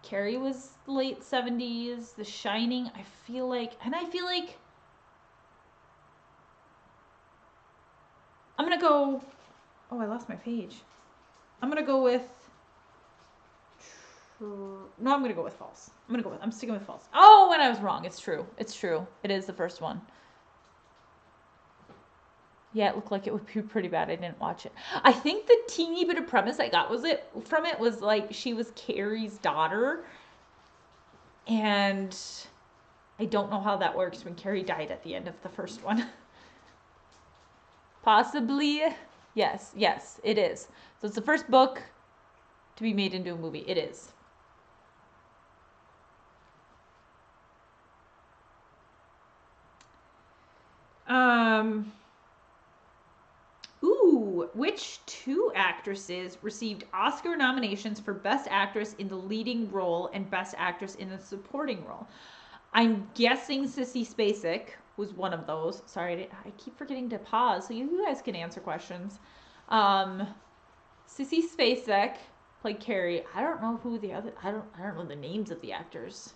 Carrie was late 70s. The Shining, I feel like I'm going to go... Oh, I lost my page. I'm going to go with... No, I'm going to go with false. I'm sticking with false. Oh, and I was wrong. It's true. It's true. It is the first one. Yeah, it looked like it would be pretty bad. I didn't watch it. I think the teeny bit of premise I got from it was like she was Carrie's daughter. And I don't know how that works when Carrie died at the end of the first one. Possibly. Yes, it is. So it's the first book to be made into a movie. It is. Which two actresses received Oscar nominations for Best Actress in the Leading Role and Best Actress in the Supporting Role? I'm guessing Sissy Spacek was one of those. Sorry, I keep forgetting to pause so you guys can answer questions. Sissy Spacek played Carrie. I don't know who the other... I don't know the names of the actors.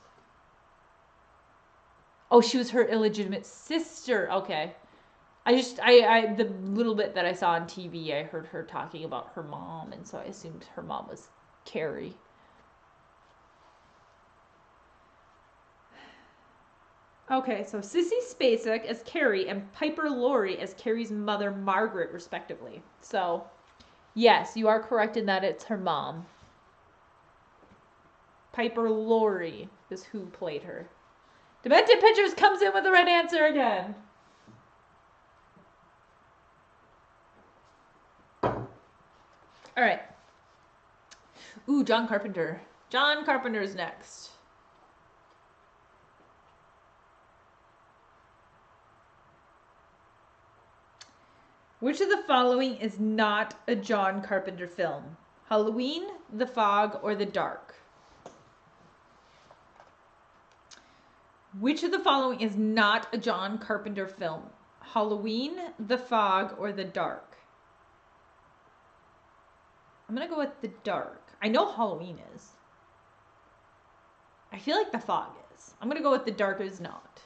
Oh, she was her illegitimate sister. Okay. The little bit that I saw on TV, I heard her talking about her mom, and so I assumed her mom was Carrie. Okay, so Sissy Spacek as Carrie and Piper Laurie as Carrie's mother, Margaret, respectively. So, yes, you are correct in that it's her mom. Piper Laurie is who played her. Demented Pictures comes in with the right answer again. All right. Ooh, John Carpenter. John Carpenter's next. Which of the following is not a John Carpenter film? Halloween, The Fog, or The Dark? Which of the following is not a John Carpenter film? Halloween, The Fog, or The Dark? I'm going to go with The Dark. I know Halloween is. I feel like The Fog is. I'm going to go with The Dark is not.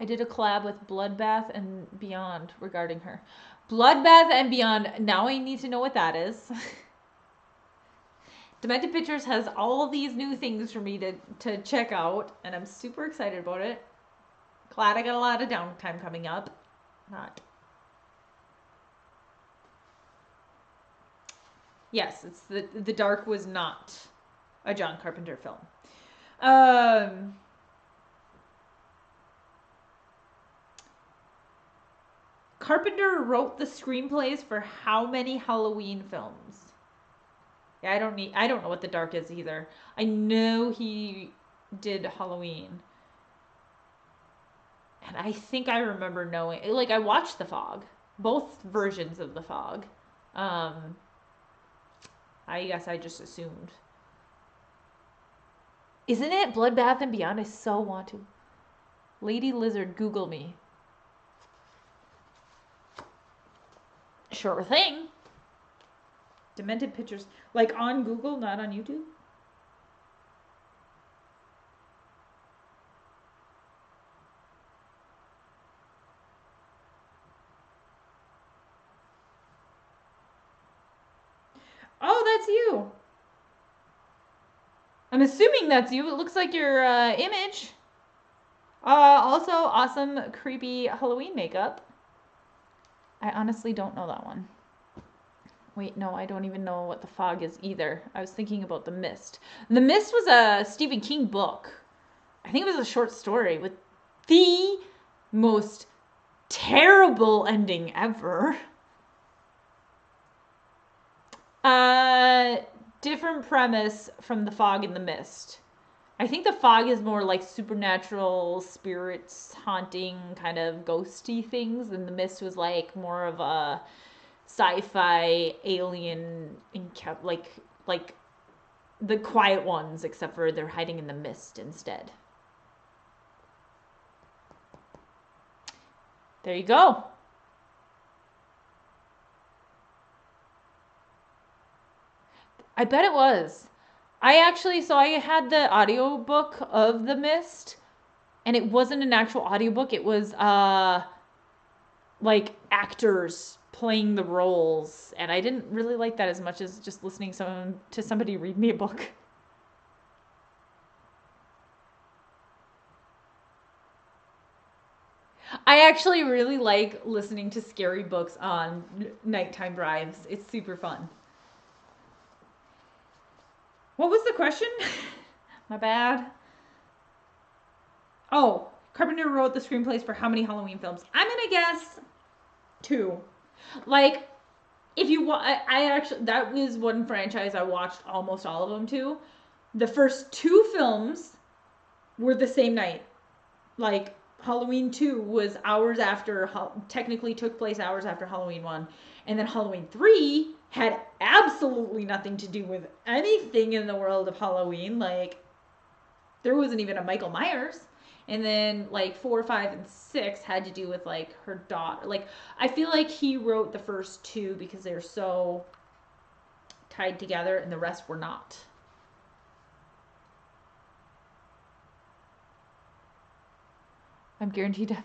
I did a collab with Bloodbath and Beyond regarding her. Bloodbath and Beyond. Now I need to know what that is. Demented Pictures has all these new things for me to check out, and I'm super excited about it. Glad I got a lot of downtime coming up. Not. Yes, it's the Dark was not a John Carpenter film. Carpenter wrote the screenplays for how many Halloween films? Yeah, I don't know what The Dark is either. I know he did Halloween. And I think I remember knowing, like, I watched The Fog, both versions of The Fog. I guess I just assumed. Isn't it? Blood Bath and Beyond. I so want to. Lady Lizard, Google me. Sure thing. Demented pictures. Like on Google, not on YouTube? Oh, that's you. I'm assuming that's you. It looks like your image. Also, awesome, creepy Halloween makeup. I honestly don't know that one. Wait, no, I don't even know what The Fog is either. I was thinking about The Mist. The Mist was a Stephen King book. I think it was a short story with the most terrible ending ever. Different premise from The Fog and The Mist. I think The Fog is more like supernatural spirits haunting kind of ghosty things, and The Mist was like more of a sci-fi alien like the quiet ones, except for they're hiding in the mist instead. There you go. I bet it was. I had the audiobook of The Mist, and it wasn't an actual audiobook. It was like actors playing the roles, and I didn't really like that as much as just listening to somebody read me a book. I actually really like listening to scary books on nighttime drives. It's super fun. What was the question? My bad. Oh, Carpenter wrote the screenplays for how many Halloween films? I'm gonna guess 2. Like, if you I actually, that was one franchise I watched almost all of them to. The first 2 films were the same night. Like, Halloween 2 was hours after, technically took place hours after Halloween 1. And then Halloween 3 had absolutely nothing to do with anything in the world of Halloween. Like, there wasn't even a Michael Myers. And then, like, 4, 5, and 6 had to do with, like, her daughter. Like, I feel like he wrote the first 2 because they're so tied together, and the rest were not. I'm guaranteed to.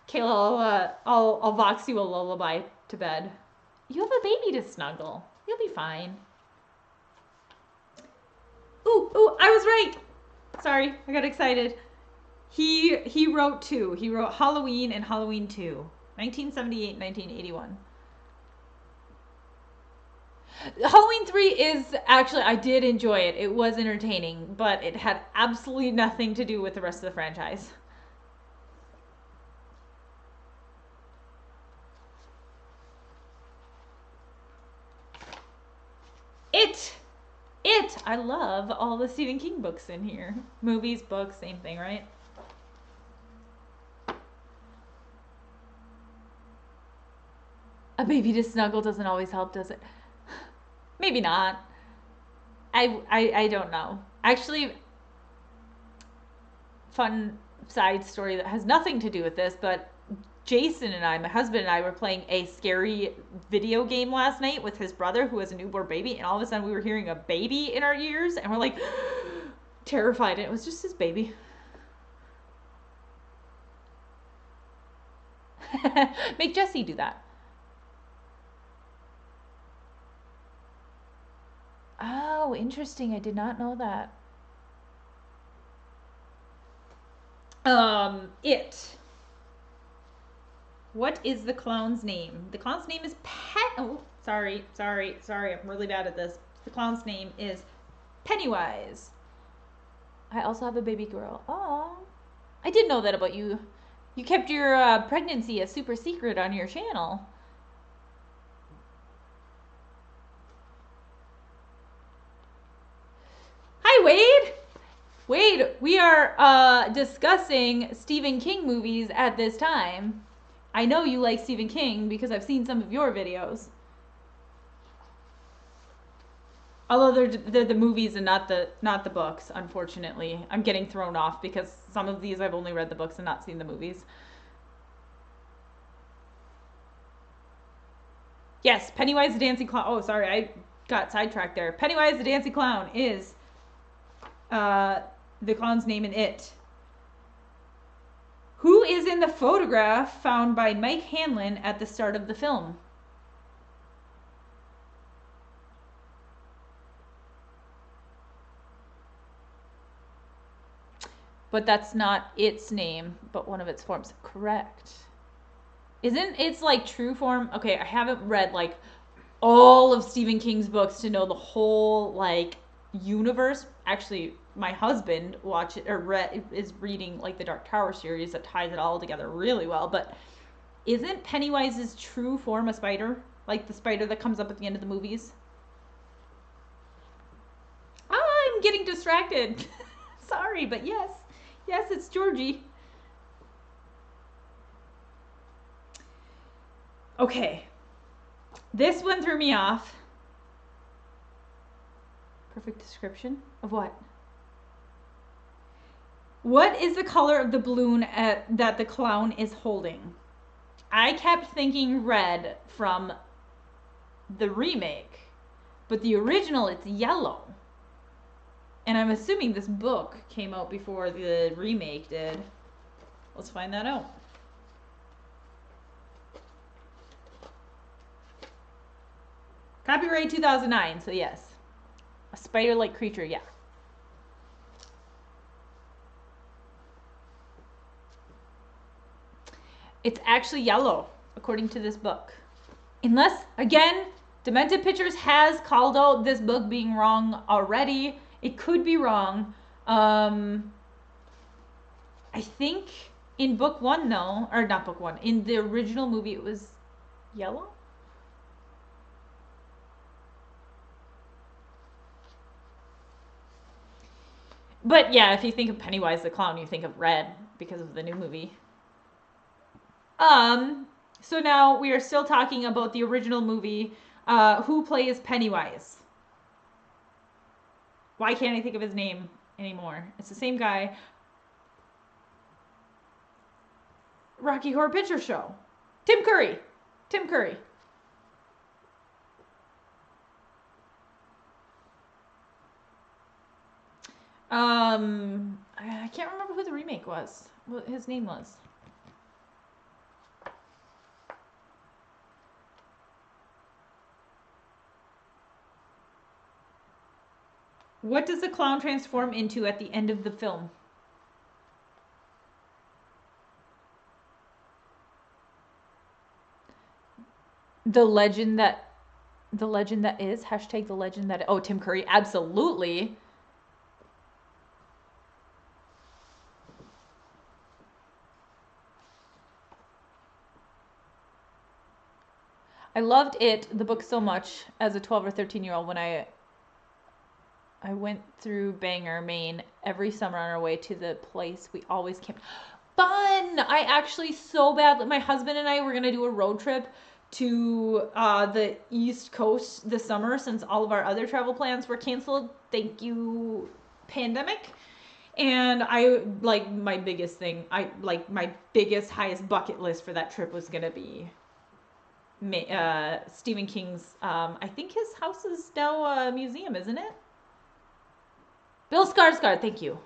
Kayla, I'll vox you a lullaby to bed. You have a baby to snuggle. You'll be fine. Ooh, I was right. Sorry, I got excited. He wrote 2. He wrote Halloween and Halloween 2. 1978 and 1981. Halloween 3 is actually, I did enjoy it. It was entertaining, but it had absolutely nothing to do with the rest of the franchise. It! I love all the Stephen King books in here. Movies, books, same thing, right? A baby to snuggle doesn't always help, does it? Maybe not. I don't know. Actually, fun side story that has nothing to do with this, but Jason and I, my husband and I, were playing a scary video game last night with his brother who has a newborn baby, and all of a sudden we were hearing a baby in our ears, and we're like terrified, and it was just his baby. Make Jesse do that. Oh, interesting. I did not know that. It. What is the clown's name? The clown's name is Oh, sorry. I'm really bad at this. The clown's name is Pennywise. I also have a baby girl. Oh, I did know that about you. You kept your pregnancy a super secret on your channel. Hi, Wade. Wade, we are discussing Stephen King movies at this time. I know you like Stephen King because I've seen some of your videos. Although they're the movies and not the books, unfortunately. I'm getting thrown off because some of these I've only read the books and not seen the movies. Yes, Pennywise the Dancing Clown. Oh, sorry, I got sidetracked there. Pennywise the Dancing Clown is the clown's name in It. Who is in the photograph found by Mike Hanlon at the start of the film? But that's not its name, but one of its forms. Correct. Isn't its like true form? Okay, I haven't read like all of Stephen King's books to know the whole like universe. Actually, my husband is reading like the Dark Tower series that ties it all together really well. But isn't Pennywise's true form a spider? Like the spider that comes up at the end of the movies? I'm getting distracted. Sorry, but yes. Yes, it's Georgie. Okay. This one threw me off. Perfect description of what? What is the color of the balloon that the clown is holding? I kept thinking red from the remake, but the original, it's yellow. And I'm assuming this book came out before the remake did. Let's find that out. Copyright 2009, so yes. A spider-like creature, yeah. It's actually yellow, according to this book. Unless, again, Demented Pictures has called out this book being wrong already. It could be wrong. I think in book one, though, or not book one, in the original movie, it was yellow. But yeah, if you think of Pennywise the Clown, you think of red because of the new movie. So now we are still talking about the original movie. Who plays Pennywise? Why can't I think of his name anymore? It's the same guy. Rocky Horror Picture Show. Tim Curry. Tim Curry. I can't remember who the remake was. What his name was. What does the clown transform into at the end of the film? The legend that is, hashtag the legend that, oh, Tim Curry, absolutely. I loved the book so much as a 12 or 13-year-old when I went through Bangor, Maine every summer on our way to the place we always camped. Fun! I actually so badly, my husband and I were going to do a road trip to the East Coast this summer since all of our other travel plans were canceled. Thank you, pandemic. And I, like, my biggest thing, my biggest, highest bucket list for that trip was going to be Stephen King's, I think his house is now a museum, isn't it? Bill Skarsgård, thank you.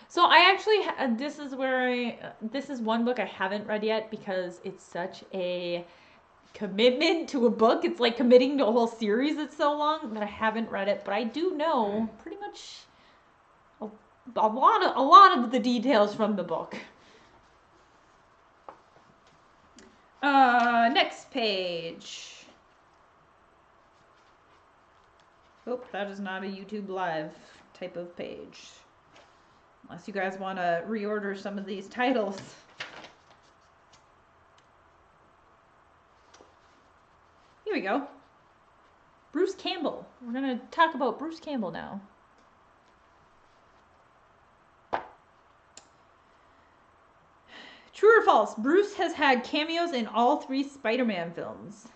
So I actually, this is one book I haven't read yet because it's such a commitment to a book. It's like committing to a whole series. It's so long that I haven't read it, but I do know pretty much a lot of the details from the book. Next page. Oh, that is not a YouTube Live type of page. Unless you guys want to reorder some of these titles. Here we go. Bruce Campbell. We're going to talk about Bruce Campbell now. True or false? false. Bruce has had cameos in all 3 Spider-Man films.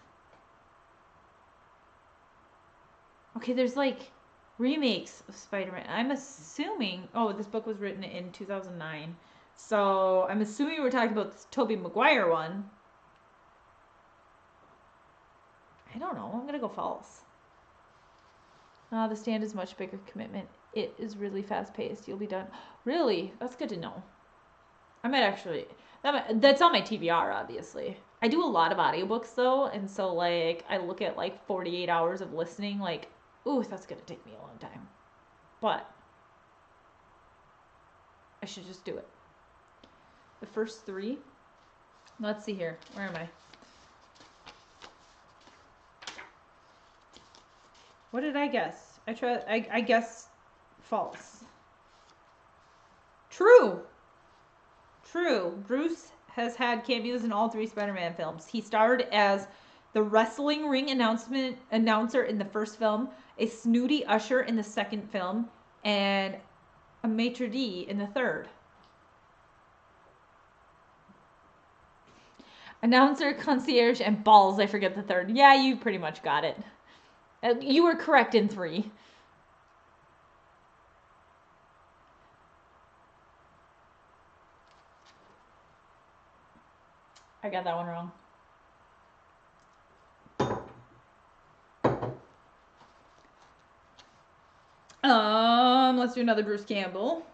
Okay, there's like remakes of Spider-Man. I'm assuming... Oh, this book was written in 2009. So I'm assuming we're talking about this Tobey Maguire one. I don't know. I'm going to go false. The Stand is much bigger commitment. It is really fast-paced. You'll be done. Really? That's good to know. I might actually... That's on my TBR, obviously. I do a lot of audiobooks, though, and so, like, I look at, like, 48 hours of listening, like, ooh, that's going to take me a long time. But I should just do it. The first 3. Let's see here. Where am I? What did I guess? I guess false. True. True. Bruce has had cameos in all 3 Spider-Man films. He starred as the wrestling ring announcer in the first film, a snooty usher in the second film, and a maitre d' in the third. Announcer, concierge, and balls. I forget the third. Yeah, you pretty much got it. You were correct in 3. I got that one wrong. Let's do another Bruce Campbell.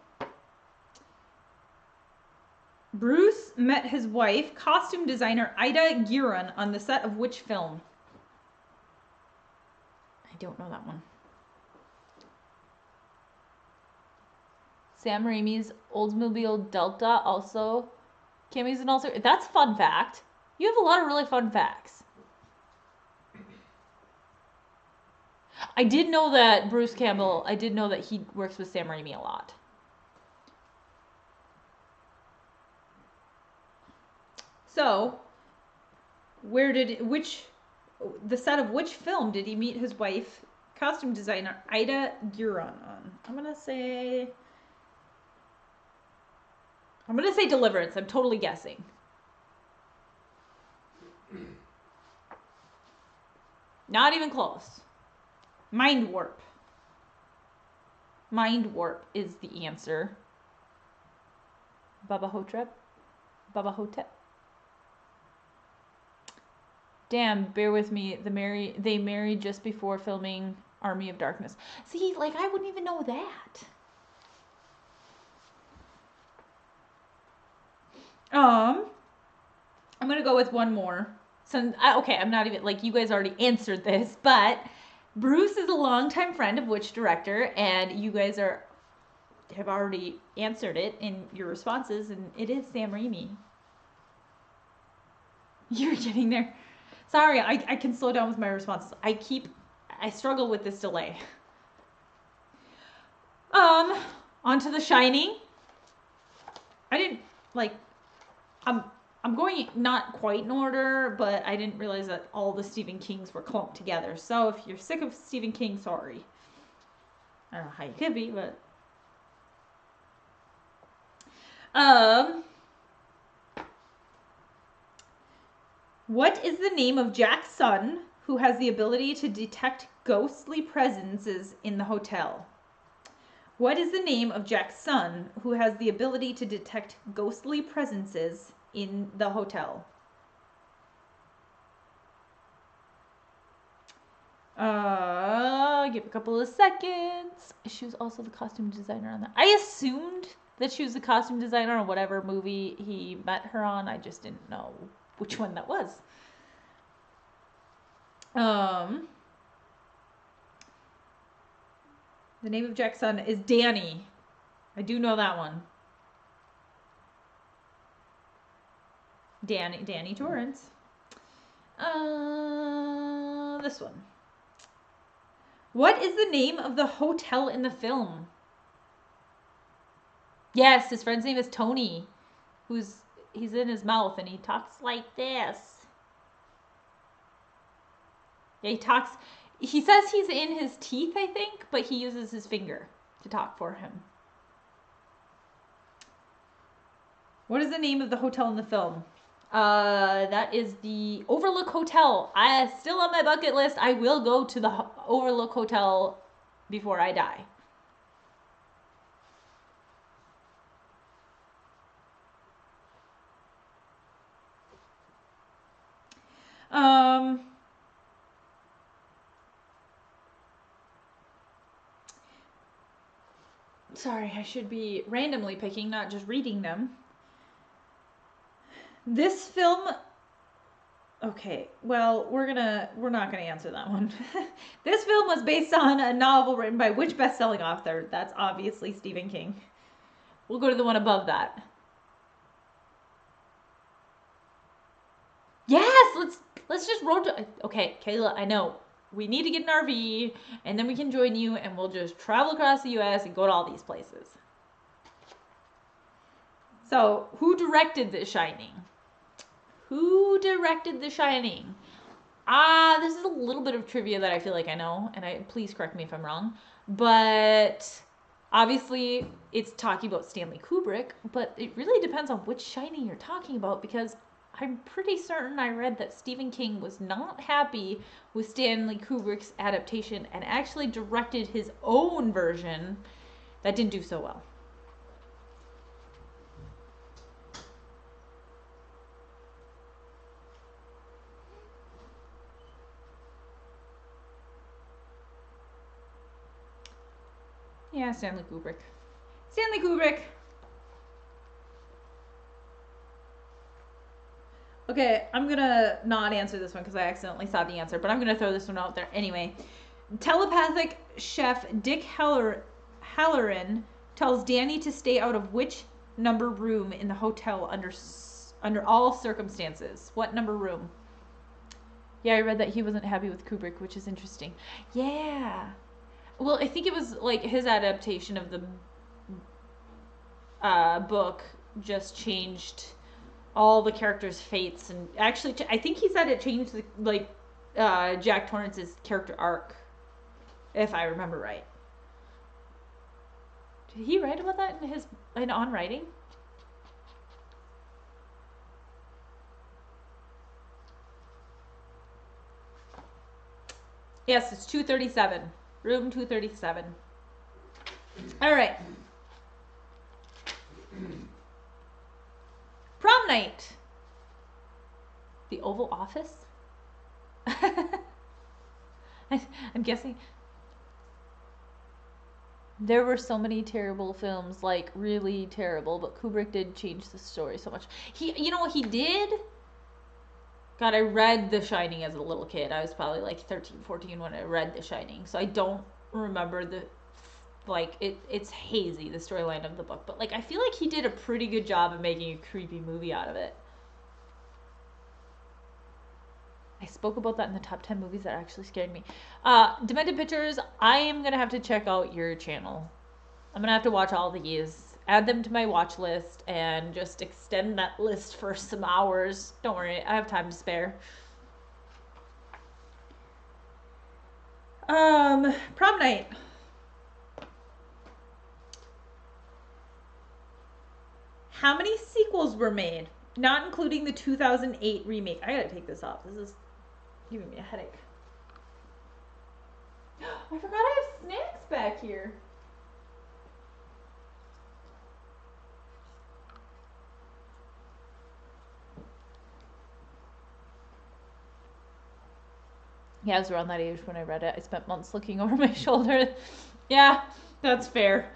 Bruce met his wife, costume designer Ida Guerin, on the set of which film? I don't know that one. Sam Raimi's Oldsmobile Delta also cameos and also. That's a fun fact. You have a lot of really fun facts. I did know that Bruce Campbell, I did know that he works with Sam Raimi a lot. So, the set of which film did he meet his wife, costume designer Ida Guerin on? I'm gonna say Deliverance. I'm totally guessing. Not even close. Mind Warp. Mind Warp is the answer. Baba Hotep. Damn, bear with me. They married just before filming Army of Darkness. See, like, I wouldn't even know that. I'm gonna go with one more. So, okay, I'm not even, like, you guys already answered this, but Bruce is a longtime friend of which director, and you guys have already answered it in your responses, and it is Sam Raimi. You're getting there. Sorry, I can slow down with my responses. I struggle with this delay. On to The Shining. I didn't, like, I'm going not quite in order, but I didn't realize that all the Stephen Kings were clumped together. So if you're sick of Stephen King, sorry. I don't know how you could be, but... What is the name of Jack's son who has the ability to detect ghostly presences in the hotel? What is the name of Jack's son who has the ability to detect ghostly presences in the hotel? Give a couple of seconds. She was also the costume designer on that. I assumed that she was the costume designer on whatever movie he met her on. I just didn't know which one that was. The name of Jack's son is Danny. I do know that one. Danny Torrance. This one. What is the name of the hotel in the film? Yes, his friend's name is Tony. He's in his mouth and he talks like this. Yeah, he says he's in his teeth, I think, but he uses his finger to talk for him. What is the name of the hotel in the film? That is the Overlook Hotel. Still on my bucket list. I will go to the Overlook Hotel before I die. Sorry, I should be randomly picking, not just reading them. This film, okay, well, we're not gonna answer that one. This film was based on a novel written by which best-selling author? That's obviously Stephen King. We'll go to the one above that. Yes, let's just road to, okay, Kayla, I know. We need to get an RV, and then we can join you, and we'll just travel across the U.S. and go to all these places. So, who directed The Shining? Who directed The Shining? This is a little bit of trivia that I feel like I know, and please correct me if I'm wrong, but obviously it's talking about Stanley Kubrick, but it really depends on which Shining you're talking about, because I'm pretty certain I read that Stephen King was not happy with Stanley Kubrick's adaptation and actually directed his own version that didn't do so well. Yeah, Stanley Kubrick. Stanley Kubrick! Okay, I'm gonna not answer this one because I accidentally saw the answer, but I'm gonna throw this one out there anyway. Telepathic chef Dick Halloran tells Danny to stay out of which number room in the hotel under all circumstances? What number room? Yeah, I read that he wasn't happy with Kubrick, which is interesting. Yeah. Well, I think it was like his adaptation of the book just changed all the characters' fates, and actually, I think he said it changed Jack Torrance's character arc, if I remember right. Did he write about that in On Writing? Yes, it's 237. Room 237. All right. Prom Night. The Oval Office? I'm guessing. There were so many terrible films, like really terrible, but Kubrick did change the story so much. You know what he did? God, I read The Shining as a little kid. I was probably like 13, 14 when I read The Shining. So I don't remember it's hazy, the storyline of the book. But I feel like he did a pretty good job of making a creepy movie out of it. I spoke about that in the top 10 movies that actually scared me. Demented Pictures, I am going to have to check out your channel. I'm going to have to watch all these. Add them to my watch list and just extend that list for some hours. Don't worry, I have time to spare. Prom Night. How many sequels were made? Not including the 2008 remake. I gotta take this off. This is giving me a headache. I forgot I have snacks back here. Yeah, I was around that age when I read it. I spent months looking over my shoulder. Yeah, that's fair.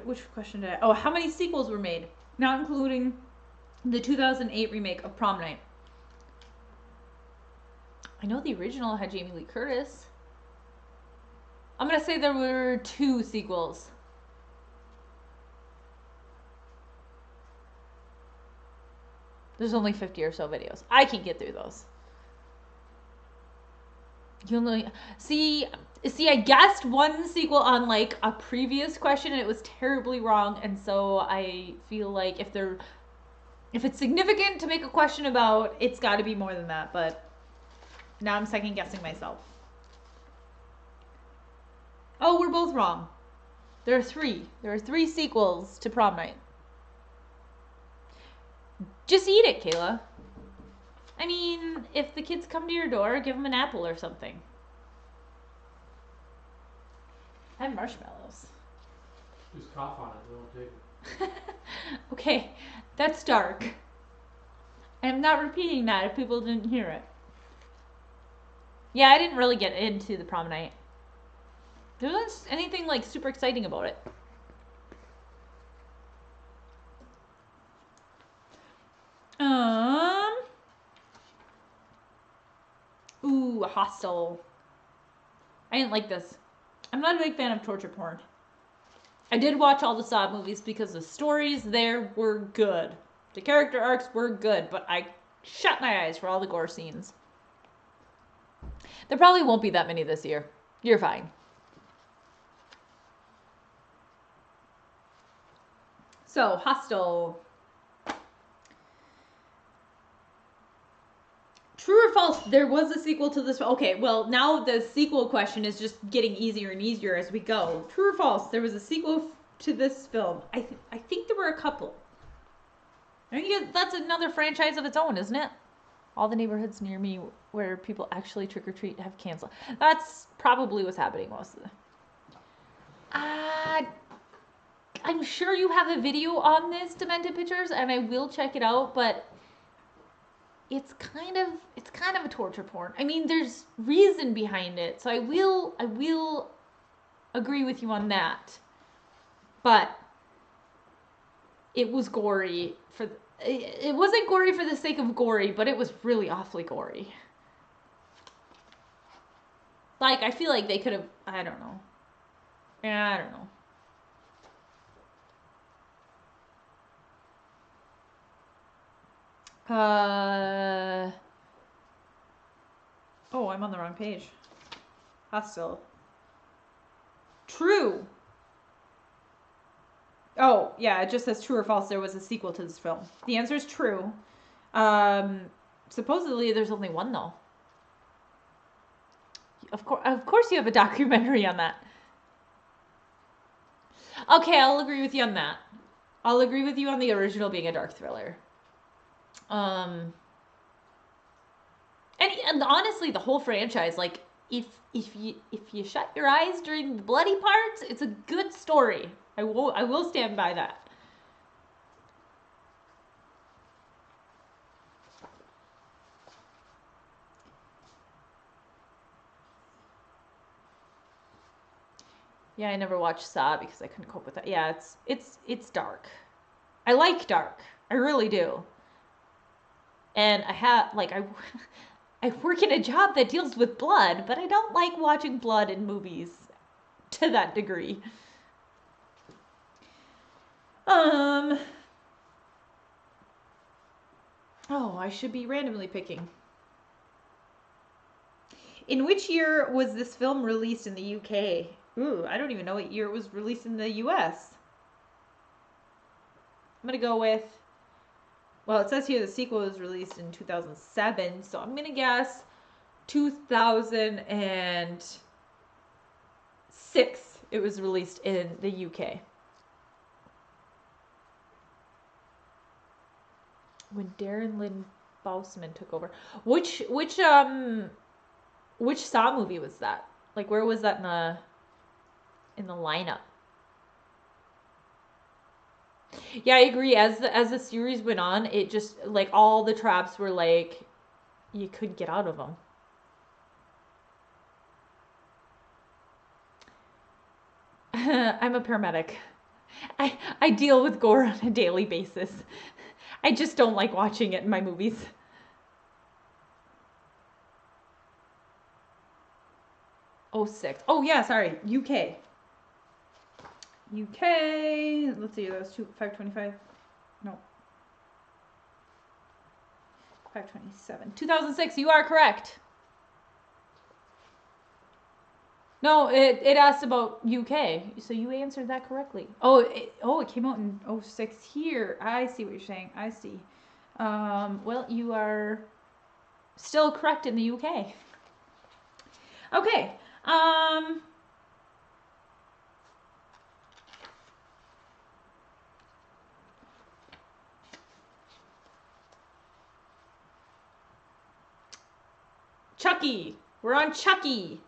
Which question did I? Oh, how many sequels were made? Not including the 2008 remake of Prom Night. I know the original had Jamie Lee Curtis. I'm gonna say there were 2 sequels. There's only 50 or so videos. I can get through those. You only see, I guessed one sequel on a previous question and it was terribly wrong, and so I feel like if it's significant to make a question about, it's got to be more than that, but now I'm second guessing myself. Oh, we're both wrong. There are 3. There are 3 sequels to Prom Night. Just eat it, Kayla. I mean, if the kids come to your door, give them an apple or something. I have marshmallows. Just cough on it, they won't take it. Okay, that's dark. I'm not repeating that if people didn't hear it. Yeah, I didn't really get into the Prom Night. There wasn't anything like super exciting about it. Ooh, Hostel. I didn't like this. I'm not a big fan of torture porn. I did watch all the Saw movies because the stories there were good. The character arcs were good, but I shut my eyes for all the gore scenes. There probably won't be that many this year. You're fine. So, Hostel. True or false, there was a sequel to this. Okay, well, now the sequel question is just getting easier and easier as we go. True or false, there was a sequel to this film. I think there were a couple. I think that's another franchise of its own, isn't it? All the neighborhoods near me where people actually trick or treat have canceled. That's probably what's happening most of the. I'm sure you have a video on this, Demented Pictures, and I will check it out, but it's kind of a torture porn. I mean, there's reason behind it, so I will agree with you on that. But it was gory for it wasn't gory for the sake of gory, but it was really awfully gory. Like, I feel like they could have, I don't know. Yeah, I don't know. Oh, I'm on the wrong page. Hostel. True. Oh, yeah, it just says true or false. There was a sequel to this film. The answer is true. Supposedly, there's only one, though. Of course you have a documentary on that. Okay, I'll agree with you on that. I'll agree with you on the original being a dark thriller. And honestly, the whole franchise, like, if you shut your eyes during the bloody parts, it's a good story. I will stand by that. Yeah, I never watched Saw because I couldn't cope with that. Yeah, it's dark. I like dark. I really do. And I have, like, I work in a job that deals with blood, but I don't like watching blood in movies to that degree. Oh, I should be randomly picking. In which year was this film released in the UK? Ooh, I don't even know what year it was released in the US. I'm going to go with, well, it says here the sequel was released in 2007, so I'm going to guess 2006 it was released in the UK. When Darren Lynn Bousman took over. Which Saw movie was that? Like, where was that in the lineup? Yeah, I agree. As the series went on, it just, like, all the traps were like, you couldn't get out of them. I'm a paramedic. I deal with gore on a daily basis. I just don't like watching it in my movies. Oh, 06. Oh, yeah, sorry. UK. Let's see, that was 525. No. 527. 2006, you are correct. No, it asked about UK, so you answered that correctly. Oh, it came out in 06 here. I see what you're saying. I see. Well, you are still correct in the UK. Okay. Chucky. We're on Chucky.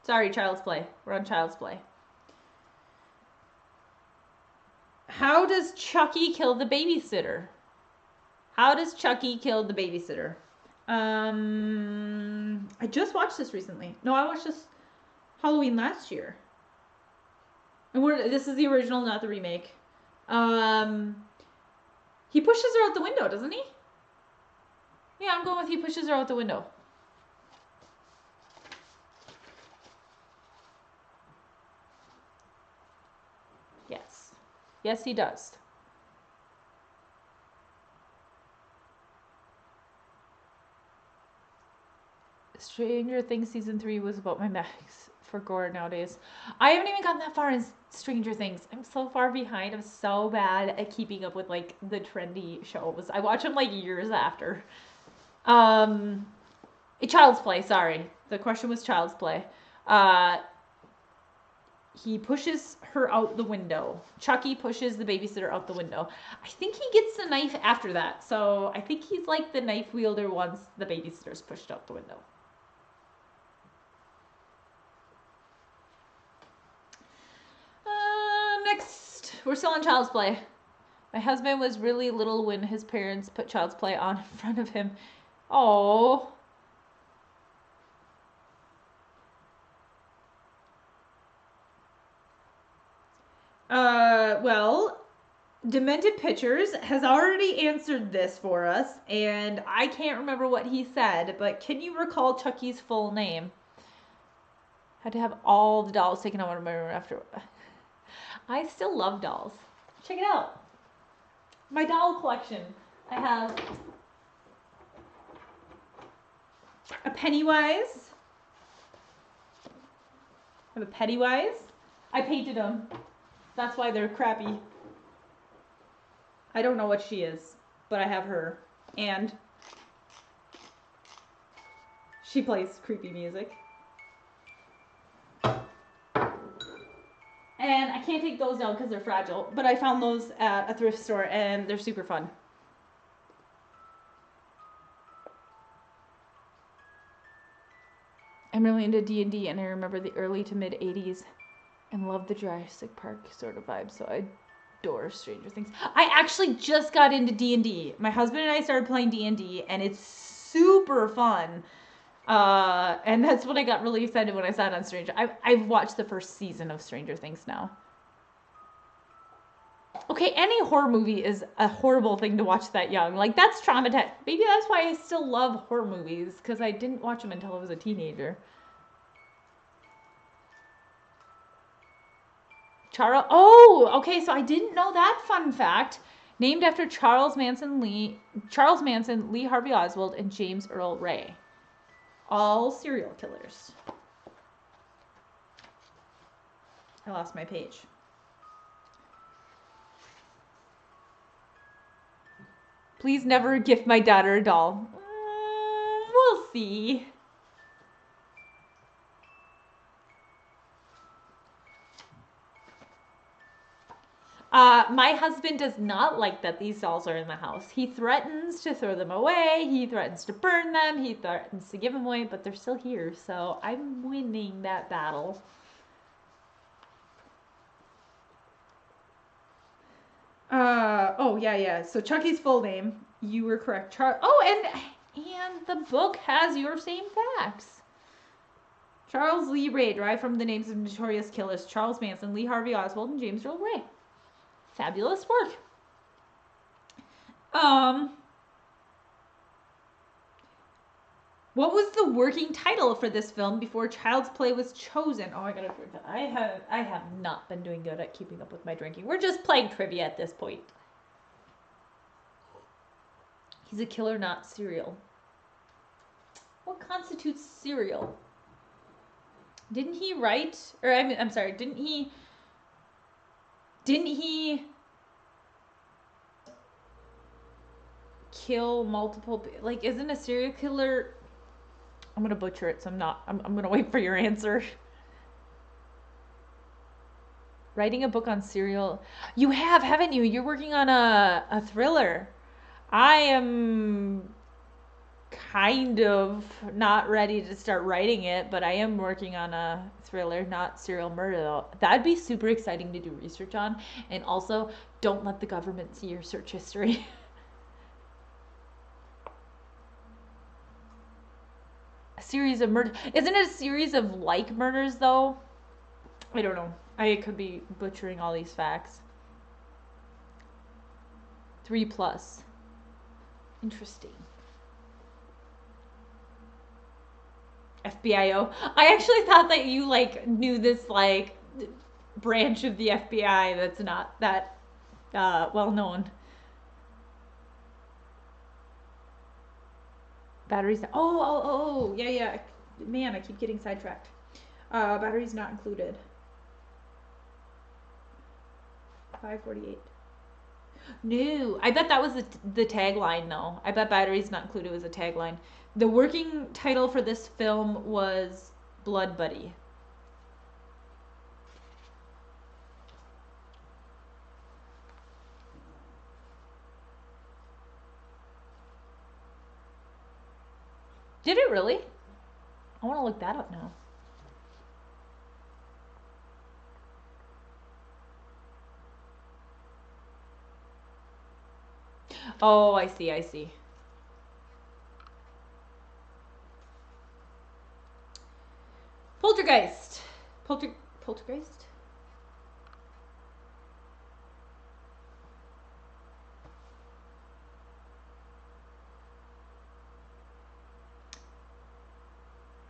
Sorry, Child's Play. We're on Child's Play. How does Chucky kill the babysitter? How does Chucky kill the babysitter? I just watched this recently. No, I watched this Halloween last year. And this is the original, not the remake. He pushes her out the window, doesn't he? Yeah, I'm going with he pushes her out the window. Yes. Yes, he does. Stranger Things Season 3 was about my max for gore nowadays. I haven't even gotten that far in Stranger Things. I'm so far behind. I'm so bad at keeping up with, like, the trendy shows. I watch them, like, years after. A Child's Play, sorry. The question was Child's Play. He pushes her out the window. Chucky pushes the babysitter out the window. I think he gets the knife after that. So I think he's like the knife wielder once the babysitter's pushed out the window. Next, we're still on Child's Play. My husband was really little when his parents put Child's Play on in front of him. Oh. Well, Demented Pictures has already answered this for us, and I can't remember what he said, but can you recall Chucky's full name? Had to have all the dolls taken out of my room after. I still love dolls. Check it out. My doll collection. I have a Pennywise. I have a Pennywise. I painted them. That's why they're crappy. I don't know what she is, but I have her. And she plays creepy music. And I can't take those down because they're fragile, but I found those at a thrift store and they're super fun. I'm really into D&D, and I remember the early to mid 80s and love the Jurassic Park sort of vibe, so I adore Stranger Things. I actually just got into D&D. My husband and I started playing D&D, and it's super fun. And that's when I got really excited when I saw it on Stranger. I've watched the first season of Stranger Things now. Okay, any horror movie is a horrible thing to watch that young. Like, that's traumatizing. Maybe that's why I still love horror movies, because I didn't watch them until I was a teenager. Oh, okay, so I didn't know that fun fact. Named after Charles Manson, Lee Harvey Oswald, and James Earl Ray. All serial killers. I lost my page. Please never gift my daughter a doll. We'll see. My husband does not like that these dolls are in the house. He threatens to throw them away. He threatens to burn them. He threatens to give them away, but they're still here. So I'm winning that battle. Oh, yeah. So Chucky's full name. You were correct. And the book has your same facts. Charles Lee Ray, derived from the names of notorious killers Charles Manson, Lee Harvey Oswald, and James Earl Ray. Fabulous work. What was the working title for this film before Child's Play was chosen? Oh, I gotta drink that. I have not been doing good at keeping up with my drinking. We're just playing trivia at this point. He's a killer, not serial. What constitutes serial? Didn't he write, or I'm sorry, didn't he kill multiple, like, isn't a serial killer, I'm gonna butcher it, so I'm gonna wait for your answer. Writing a book on serial, you have, haven't you? You're working on a thriller. I am kind of not ready to start writing it, but I am working on a thriller, not serial murder though. That'd be super exciting to do research on. And also, don't let the government see your search history. A series of murders. Isn't it a series of like murders though? I don't know. I could be butchering all these facts. 3+. Interesting. FBIO. I actually thought that you like knew this like branch of the FBI that's not that well known. Batteries. Oh, yeah. Man, I keep getting sidetracked. Batteries not included. 548. No, I bet that was the tagline though. I bet batteries not included was a tagline. The working title for this film was Blood Buddy. Did it really? I want to look that up now. Oh, I see. Poltergeist. Poltergeist?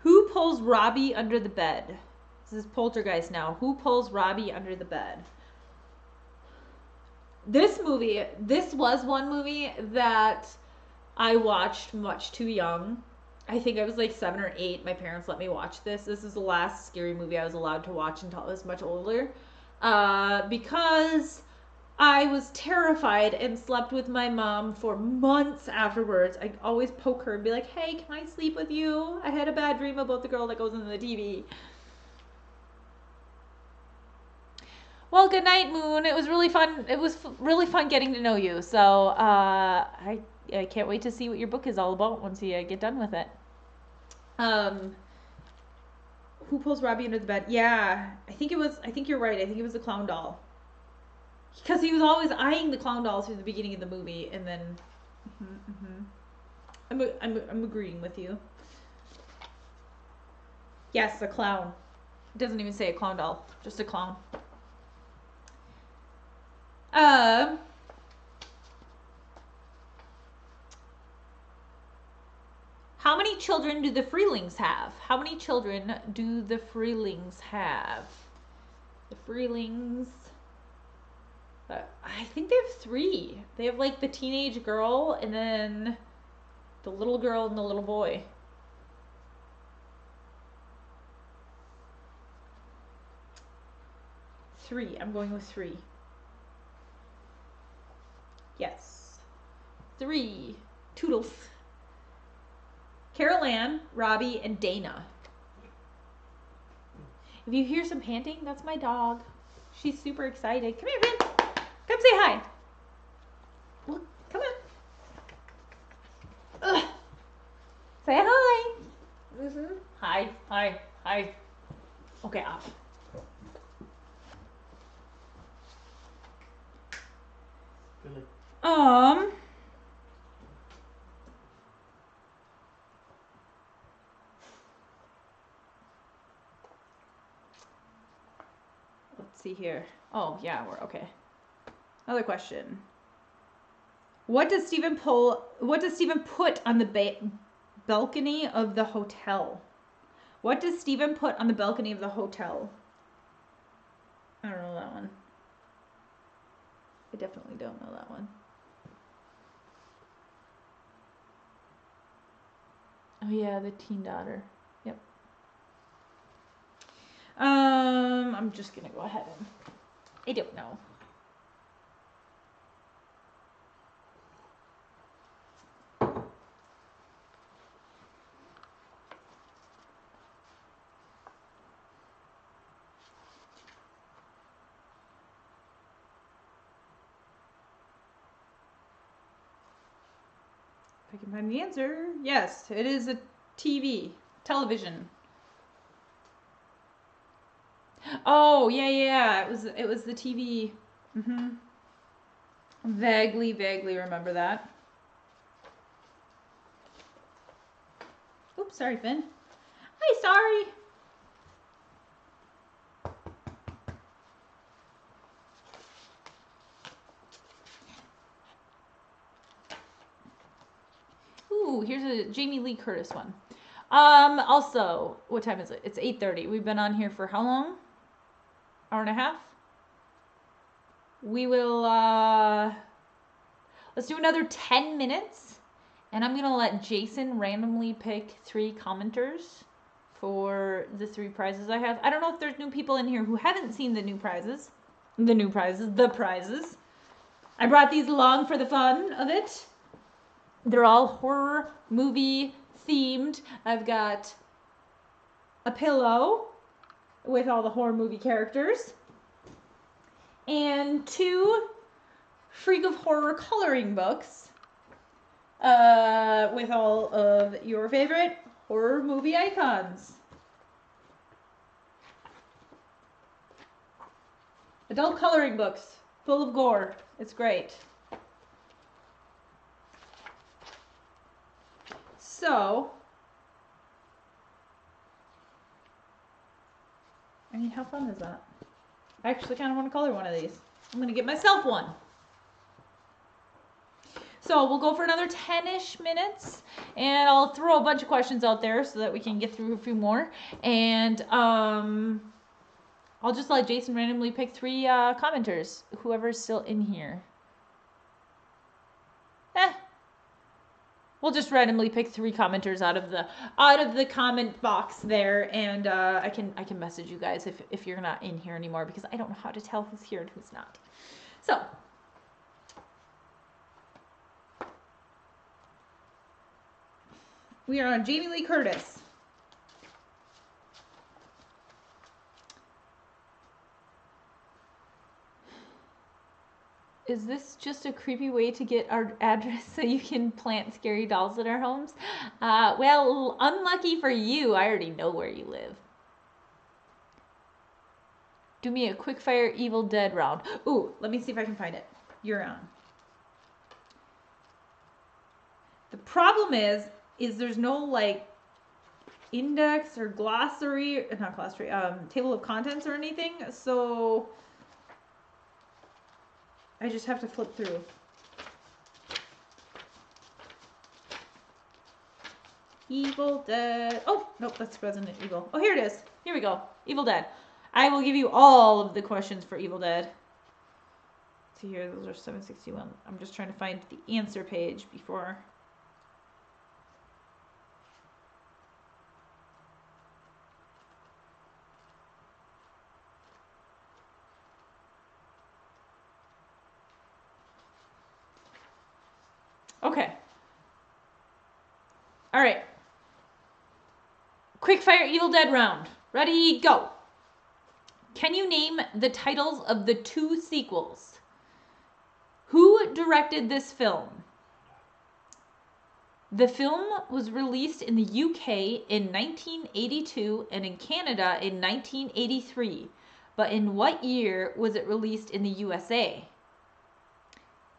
Who pulls Robbie under the bed? This is Poltergeist now. Who pulls Robbie under the bed? This was one movie that I watched much too young. I think I was like 7 or 8. My parents let me watch this. This is the last scary movie I was allowed to watch until I was much older. Because I was terrified and slept with my mom for months afterwards. I'd always poke her and be like, hey, can I sleep with you? I had a bad dream about the girl that goes into the TV. Well, good night, Moon. It was really fun. It was really fun getting to know you. So I can't wait to see what your book is all about once you get done with it. Who pulls Robbie under the bed? Yeah, I think you're right. I think it was the clown doll. Because he was always eyeing the clown doll through the beginning of the movie, and then. I'm agreeing with you. Yes, a clown. It doesn't even say a clown doll, just a clown. How many children do the Freelings have? How many children do the Freelings have? The Freelings. I think they have 3. They have like the teenage girl and then the little girl and the little boy. 3. I'm going with 3. Yes. 3. Toodles. Carol Ann, Robbie, and Dana. If you hear some panting, that's my dog. She's super excited. Come here, Vince. Come say hi. Look, come on. Ugh. Say hi. Hi. Okay, off. Billy. Let's see here. Oh, yeah, we're okay. Another question. What does Stephen put on the balcony of the hotel? What does Stephen put on the balcony of the hotel? I don't know that one. I definitely don't know that one. Oh yeah, the teen daughter. Yep. I'm just gonna go ahead and I don't know. If I can find the answer. Yes, it is a television. Oh, yeah. It was the TV. Vaguely remember that. Oops, sorry, Finn. Hi, sorry. Ooh, here's a Jamie Lee Curtis one. Also, what time is it? It's 8:30. We've been on here for how long? Hour and a half? We will, let's do another 10 minutes. And I'm going to let Jason randomly pick 3 commenters for the 3 prizes I have. I don't know if there's new people in here who haven't seen the prizes. I brought these along for the fun of it. They're all horror movie themed. I've got a pillow with all the horror movie characters and 2 Freak of Horror coloring books with all of your favorite horror movie icons. Adult coloring books full of gore. It's great. So, I mean, how fun is that? I actually kind of want to color one of these. I'm going to get myself one. So we'll go for another 10-ish minutes, and I'll throw a bunch of questions out there so that we can get through a few more. And I'll just let Jason randomly pick 3 commenters, whoever's still in here. We'll just randomly pick 3 commenters out of the comment box there, and I can message you guys if you're not in here anymore, because I don't know how to tell who's here and who's not. So, we are on Jamie Lee Curtis. Is this just a creepy way to get our address so you can plant scary dolls in our homes? Well, unlucky for you, I already know where you live. Do me a quick fire Evil Dead round. Ooh, let me see if I can find it. You're on. The problem is there's no like index or glossary, not glossary, table of contents or anything, so I just have to flip through. Evil Dead. Oh, nope, that's Resident Evil. Oh, here it is. Here we go. Evil Dead. I will give you all of the questions for Evil Dead. Let's see here, those are 761. I'm just trying to find the answer page before. Okay. All right. Quick fire Evil Dead round. Ready, go. Can you name the titles of the 2 sequels? Who directed this film? The film was released in the UK in 1982 and in Canada in 1983. But in what year was it released in the USA?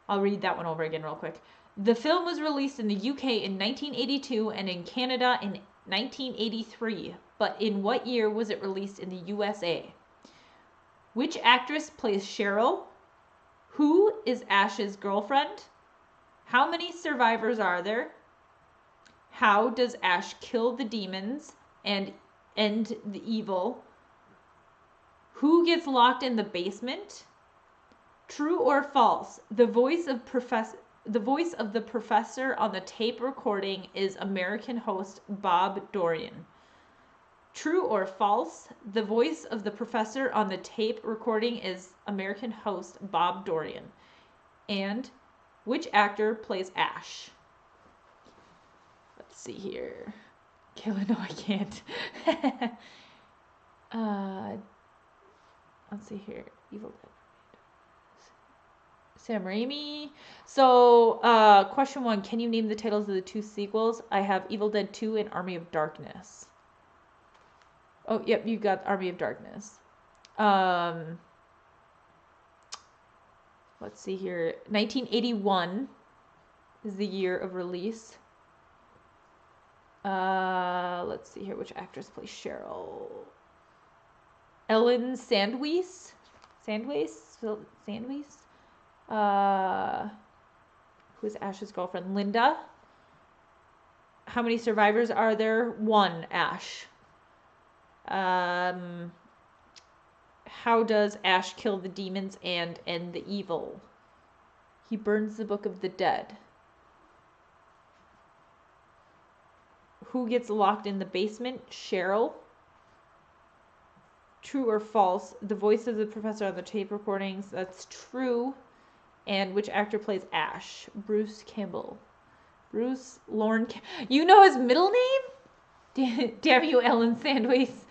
I'll read that one over again real quick. The film was released in the UK in 1982 and in Canada in 1983. But in what year was it released in the USA? Which actress plays Cheryl? Who is Ash's girlfriend? How many survivors are there? How does Ash kill the demons and end the evil? Who gets locked in the basement? True or false? The voice of the professor on the tape recording is American host Bob Dorian. True or false? The voice of the professor on the tape recording is American host Bob Dorian. And which actor plays Ash? Let's see here. Kayla, no, I can't. Let's see here. Evil Dead. Sam Raimi. So, question 1. Can you name the titles of the 2 sequels? I have Evil Dead 2 and Army of Darkness. Oh, yep, you got Army of Darkness. Let's see here. 1981 is the year of release. Let's see here. Which actress plays Cheryl? Ellen Sandweiss? Sandweiss? Who's Ash's girlfriend? Linda. How many survivors are there? 1, Ash. How does Ash kill the demons and end the evil? He burns the Book of the Dead. Who gets locked in the basement? Cheryl. True or false? The voice of the professor on the tape recordings. That's true. And which actor plays Ash? Bruce Campbell. Bruce Lorne. You know his middle name? Damn you, Ellen Sandweiss.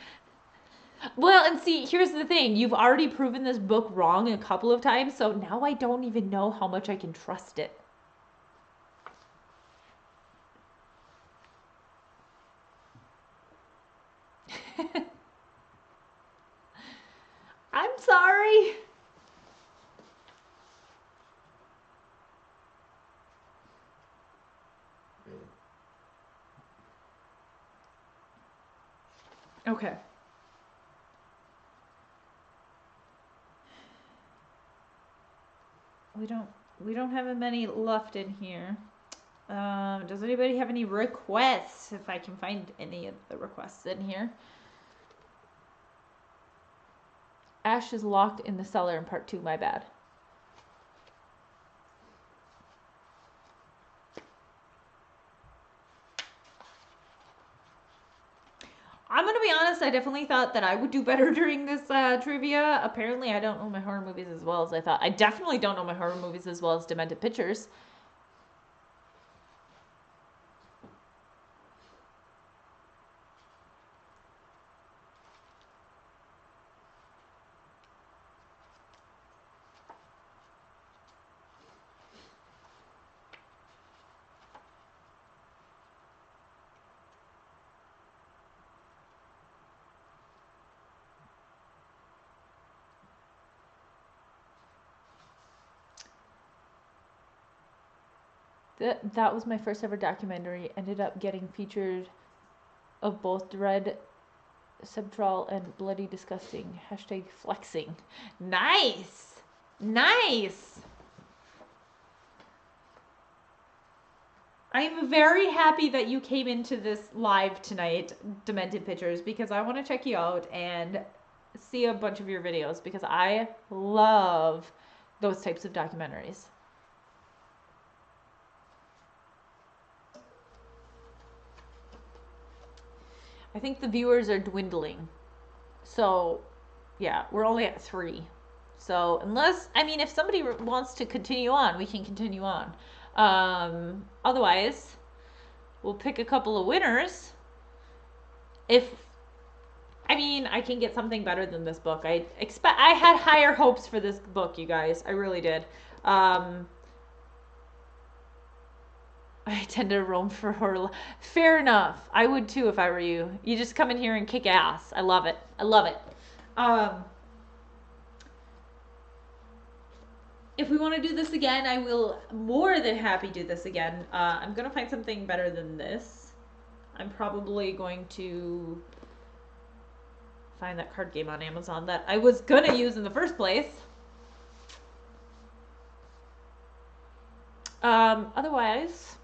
Well, and see, here's the thing. You've already proven this book wrong a couple of times, so now I don't even know how much I can trust it. I'm sorry. Okay. We don't have many left in here. Does anybody have any requests? If I can find any of the requests in here. Ash is locked in the cellar in part 2, my bad. I'm gonna be honest, I definitely thought that I would do better during this trivia. Apparently I don't know my horror movies as well as I thought. I definitely don't know my horror movies as well as Demented Pictures. That was my first ever documentary. Ended up getting featured of both Dread, Subtral, and Bloody Disgusting. Hashtag flexing. Nice! Nice! I'm very happy that you came into this live tonight, Demented Pictures, because I want to check you out and see a bunch of your videos because I love those types of documentaries. I think the viewers are dwindling. So, yeah, we're only at 3. So, unless, I mean, if somebody wants to continue on, we can continue on. Otherwise, we'll pick a couple of winners. If, I mean, I can get something better than this book. I had higher hopes for this book, you guys. I really did. I tend to roam for horror. Fair enough. I would too if I were you. You just come in here and kick ass. I love it. I love it. If we want to do this again, I will more than happy do this again. I'm going to find something better than this. I'm probably going to find that card game on Amazon that I was going to use in the first place. Otherwise,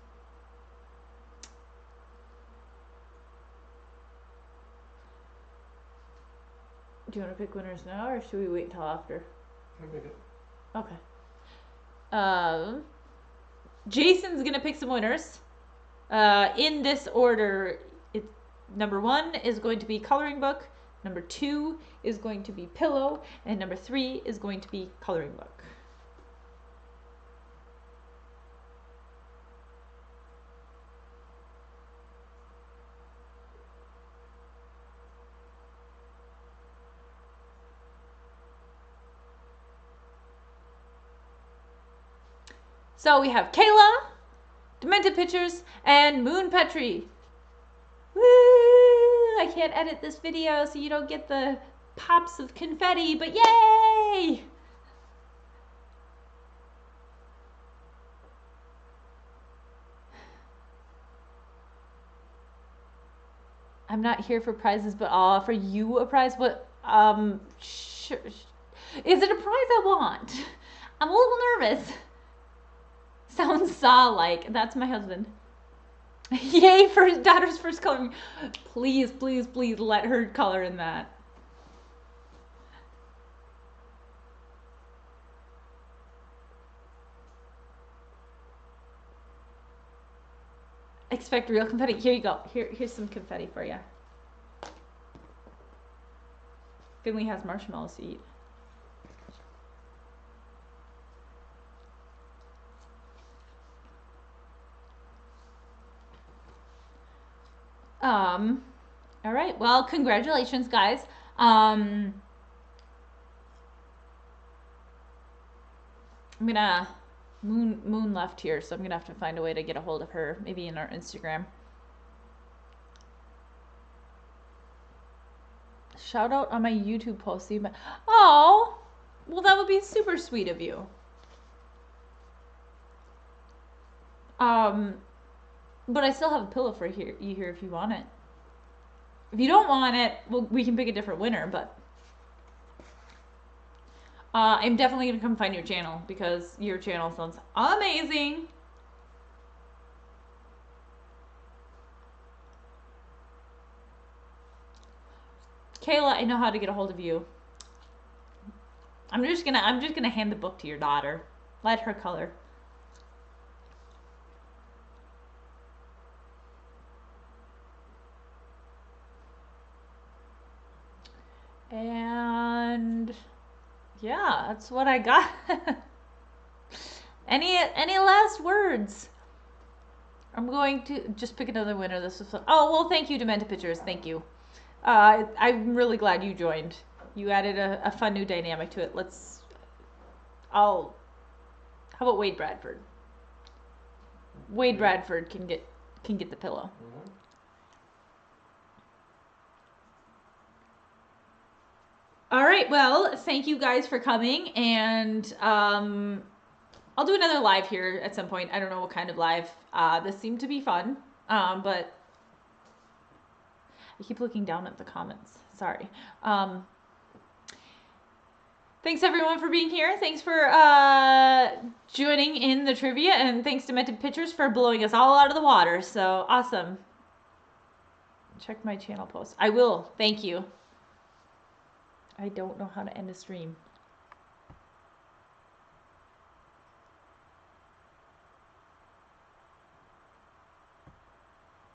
do you want to pick winners now, or should we wait until after? I'll pick it. Okay. Jason's gonna pick some winners. In this order, number 1 is going to be coloring book, number 2 is going to be pillow, and number 3 is going to be coloring book. So we have Kayla, Demented Pictures, and Moon Petrie. Woo! I can't edit this video so you don't get the pops of confetti, but yay! I'm not here for prizes, but I'll offer you a prize. But sure. Is it a prize I want? I'm a little nervous. Sounds Saw-like. That's my husband. Yay for his daughter's first coloring. Please, please, please let her color in that. Expect real confetti. Here you go. Here's some confetti for you. Finley has marshmallows to eat. All right. Well, congratulations, guys. I'm gonna Moon left here, so I'm gonna have to find a way to get a hold of her, maybe in our Instagram. Shout out on my YouTube post. Oh, well, that would be super sweet of you. But I still have a pillow for you here if you want it. If you don't want it, we can pick a different winner, but I'm definitely going to come find your channel because your channel sounds amazing. Kayla, I know how to get a hold of you. I'm just gonna hand the book to your daughter. Let her color. And yeah, that's what I got. Any last words? I'm going to just pick another winner. This was fun. Oh, well, thank you, Demented Pictures. Thank you. I'm really glad you joined. You added a fun new dynamic to it. How about Wade Bradford? Wade Bradford can get the pillow. Mm-hmm. All right, well, thank you guys for coming, and I'll do another live here at some point. I don't know what kind of live. This seemed to be fun, but I keep looking down at the comments. Sorry. Thanks everyone for being here. Thanks for joining in the trivia, and thanks to Demented Pictures for blowing us all out of the water. So awesome. Check my channel post. I will. Thank you. I don't know how to end a stream.